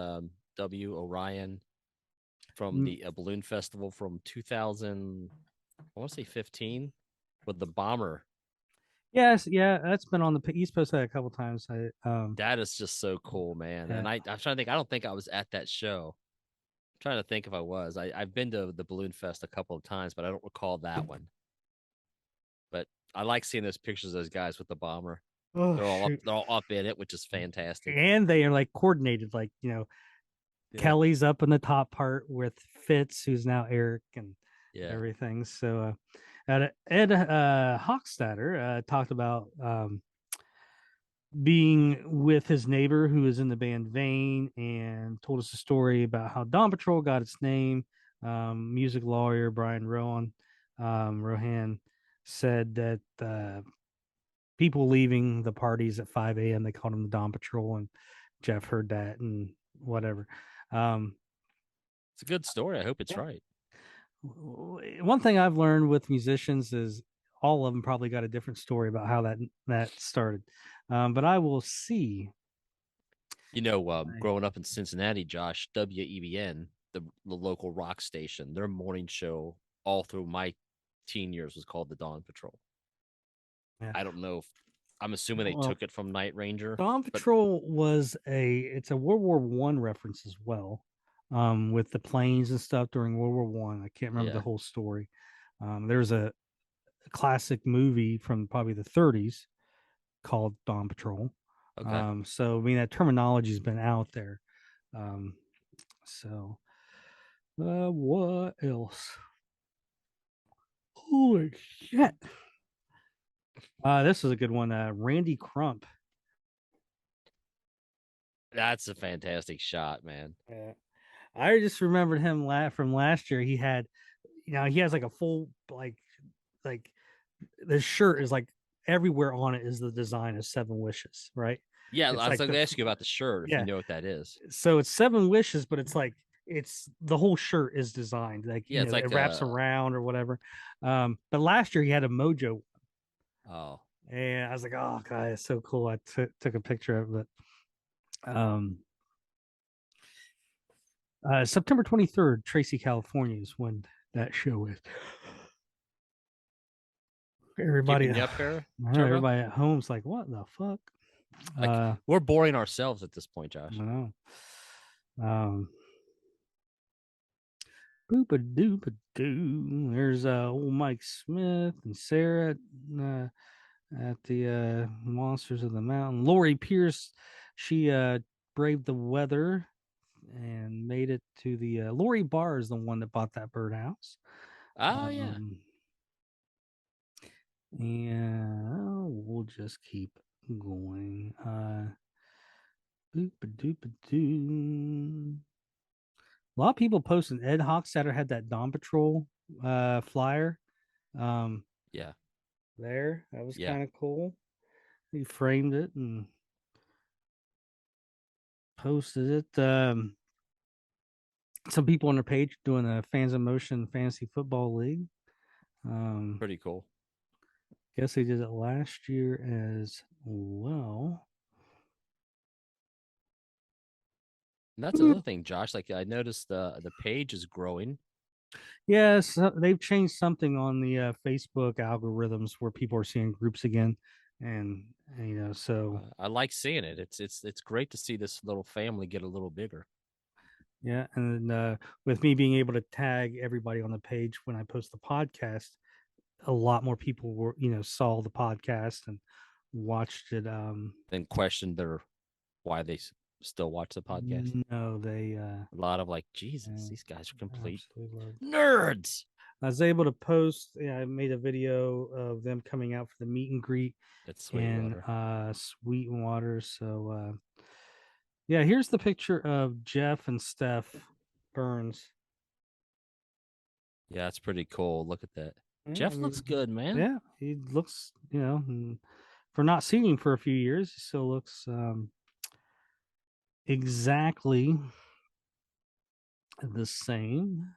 W. Orion from Mm, the Balloon Festival from 2000, I want to say 15, with the bomber? yes, yeah, that's been on the East Coast a couple times. That is just so cool, man. Yeah. And I'm trying to think. I don't think I was at that show. I'm trying to think if I was. I've been to the Balloon Fest a couple of times, but I don't recall that one. But I like seeing those pictures of those guys with the bomber. Oh shoot. They're all up in it, which is fantastic. And they are like coordinated, like Yeah. Kelly's up in the top part with Fitz, who's now Eric, and Yeah. everything. So Ed Hochstatter talked about being with his neighbor who is in the band Vane, and told us a story about how Dawn Patrol got its name. Music lawyer Brian Rohan said that people leaving the parties at 5 a.m. they called them the Dawn Patrol, and Jeff heard that and whatever. Um, It's a good story. I hope it's yeah. right. One thing I've learned with musicians is all of them probably got a different story about how that started. But I will see. Growing up in Cincinnati, Josh, WEBN, the local rock station, their morning show all through my teen years was called the Dawn Patrol. Yeah. I don't know if I'm assuming they Well, took it from Night Ranger, Dawn but Patrol was it's a World War One reference as well, with the planes and stuff during World War One. I can't remember the yeah, whole story. There's a classic movie from probably the 30s called Dawn Patrol. okay. So I mean that terminology has been out there. Um, so what else? Holy shit! This is a good one. Randy Crump. That's a fantastic shot, man. Yeah. I just remembered him from last year. He had, he has like a full like the shirt is like everywhere on it is the design of Seven Wishes, right? Yeah, It's I was like going to ask you about the shirt if you yeah. know what that is. So it's Seven Wishes, but it's like it's the whole shirt is designed like Yeah, it's it like wraps a around or whatever. But last year he had a Mojo, oh, and I was like, oh god, it's so cool. I took a picture of it. Um, September 23rd, Tracy, California is when that show is. Everybody, keeping you up here, Turbo. everybody at home's like, what the fuck? Like Uh, we're boring ourselves at this point, I Josh. know. Um, boop a doop a doo. There's old Mike Smith and Sarah uh, at the Monsters of the Mountain. Lori Pierce, she braved the weather and made it to the. Lori Barr is the one that bought that birdhouse. Oh yeah, Um, and we'll just keep going. Boop a doop a doo. A lot of people posted. Ed Hochstetter had that Dawn Patrol flyer um, yeah, there. That was yeah. kind of cool. He framed it and posted it. Some people on their page doing a Fans of Motion Fantasy Football League. Um, Pretty cool. Guess they did it last year as well. And that's another thing, Josh. Like I noticed the page is growing. Yes, they've changed something on the Facebook algorithms where people are seeing groups again, and so I like seeing it. It's great to see this little family get a little bigger. yeah, and with me being able to tag everybody on the page when I post the podcast, a lot more people were saw the podcast and watched it. Then questioned their why they still watch the podcast. No, they A lot of like, Jesus, yeah, these guys are complete absolutely loved. nerds. I was able to post. Yeah, I made a video of them coming out for the meet and greet It's in Sweetwater. Sweetwater. So yeah, here's the picture of Jeff and Steph Burns. Yeah, it's pretty cool. Look at that. Yeah, I Jeff looks mean, good, man. yeah, he looks, for not seeing him for a few years, he still looks exactly the same.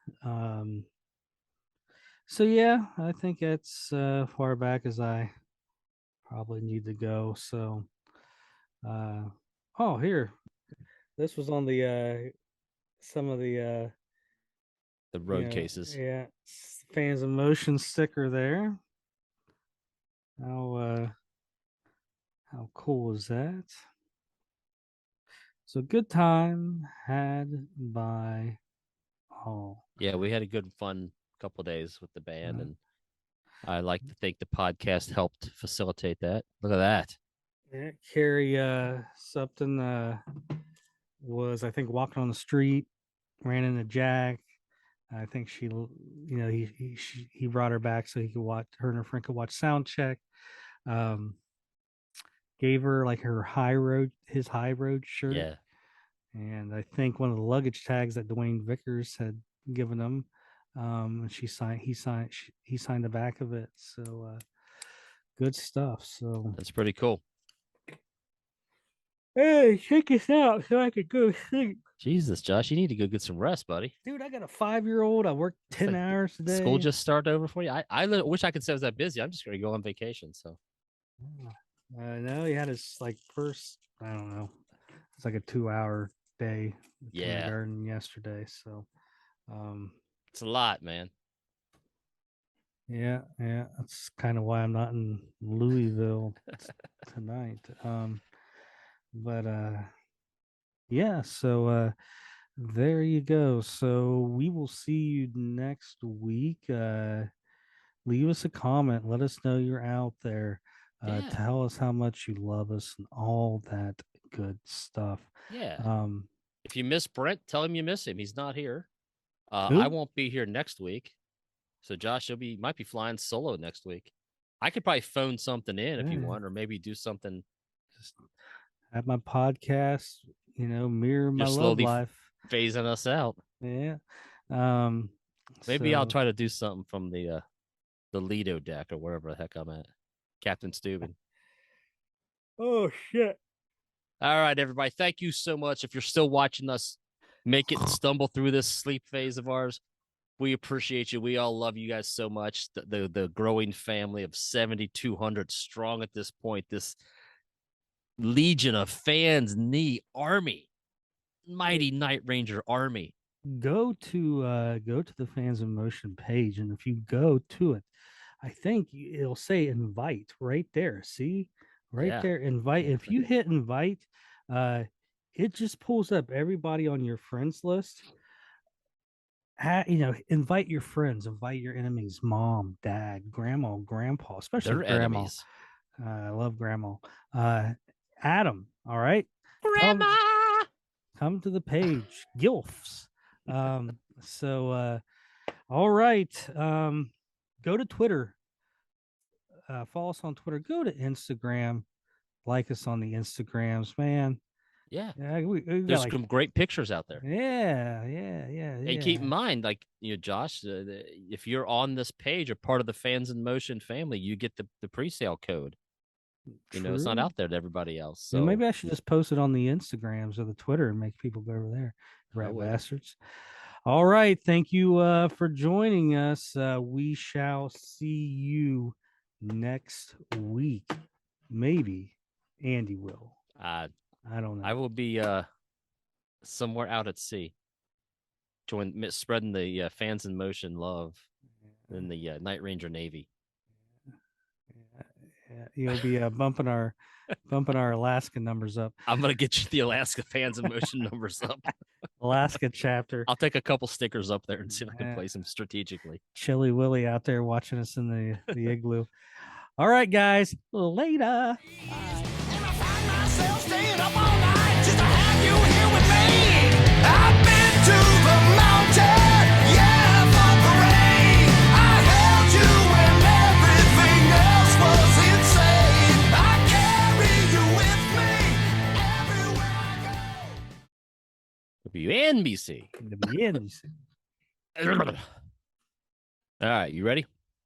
So yeah, I think it's far back as I probably need to go. So, uh, oh, here, this was on the some of the The road cases. yeah, fans of motion sticker there. How how cool is that? So good time had by all. Yeah, we had a good fun couple days with the band, Uh, and I like to think the podcast helped facilitate that. Look at that. yeah, Carrie Supton was, I think, walking on the street, ran into Jack. I think he brought her back so he could watch her and her friend could watch sound check. Um, gave her like his high road shirt, Yeah, and I think one of the luggage tags that Dwayne Vickers had given him. She signed. He signed the back of it. So good stuff. So that's pretty cool. hey, check this out so I could go sleep. Jesus, Josh, you need to go get some rest, buddy. Dude, I got a 5-year-old. I worked It's 10 like hours a school day. just started over for you. I wish I could say I was that busy. I'm just going to go on vacation. So No, he had his like first, I don't know, it's like a 2-hour day in yeah, kindergarten yesterday. So um it's a lot, man. yeah, that's kind of why I'm not in Louisville tonight. But yeah, so there you go. So we will see you next week. Leave us a comment. Let us know you're out there. Yeah, Tell us how much you love us and all that good stuff. yeah. Um, If you miss Brent, tell him you miss him. He's not here. I who? won't be here next week. So Josh, you'll be might be flying solo next week. I could probably phone something in if you Yeah, want, or maybe do something. just have my podcast, mirror my Just love slowly life. phasing us out. Yeah. Um, Maybe I'll so try to do something from the Lido deck or wherever the heck I'm at. Captain Steuben. oh shit. All right, everybody. Thank you so much. If you're still watching us make it and stumble through this sleep phase of ours, we appreciate you. We all love you guys so much. The growing family of 7,200 strong at this point. This legion of fans, knee army, mighty Night Ranger army. Go to the fans in motion page, and if you go to it, I think it'll say invite right there. See, right Yeah. there, invite. If you hit invite, uh, it just pulls up everybody on your friends list. Invite your friends, invite your enemies, mom, dad, grandma, grandpa, especially They're grandma. enemies. I love grandma. Adam, all right, come Grandma. come to the page, gilfs. So all right, go to Twitter, follow us on Twitter, go to Instagram, like us on the Instagrams, man. Yeah. Yeah, we got There's like, some great pictures out there. yeah. And keep in mind, like Josh, if you're on this page or part of the Fans in Motion family, you get the pre-sale code. It's not True. out there to everybody else. Yeah, So maybe I should just post it on the Instagrams or the Twitter and make people go over there. I Rat would. bastards. All right. Thank you for joining us. We shall see you next week. Maybe Andy will. I I don't know. will be somewhere out at sea, spreading the fans in motion love in the Night Ranger Navy. Yeah, you'll be bumping our Alaska numbers up. I'm gonna get you the Alaska fans in motion numbers up. Alaska chapter. I'll take a couple stickers up there and see if I can place them strategically. Chilly Willy out there watching us in the igloo. All right, guys. Later. Bye. WNBC. WNBC. All right, you ready?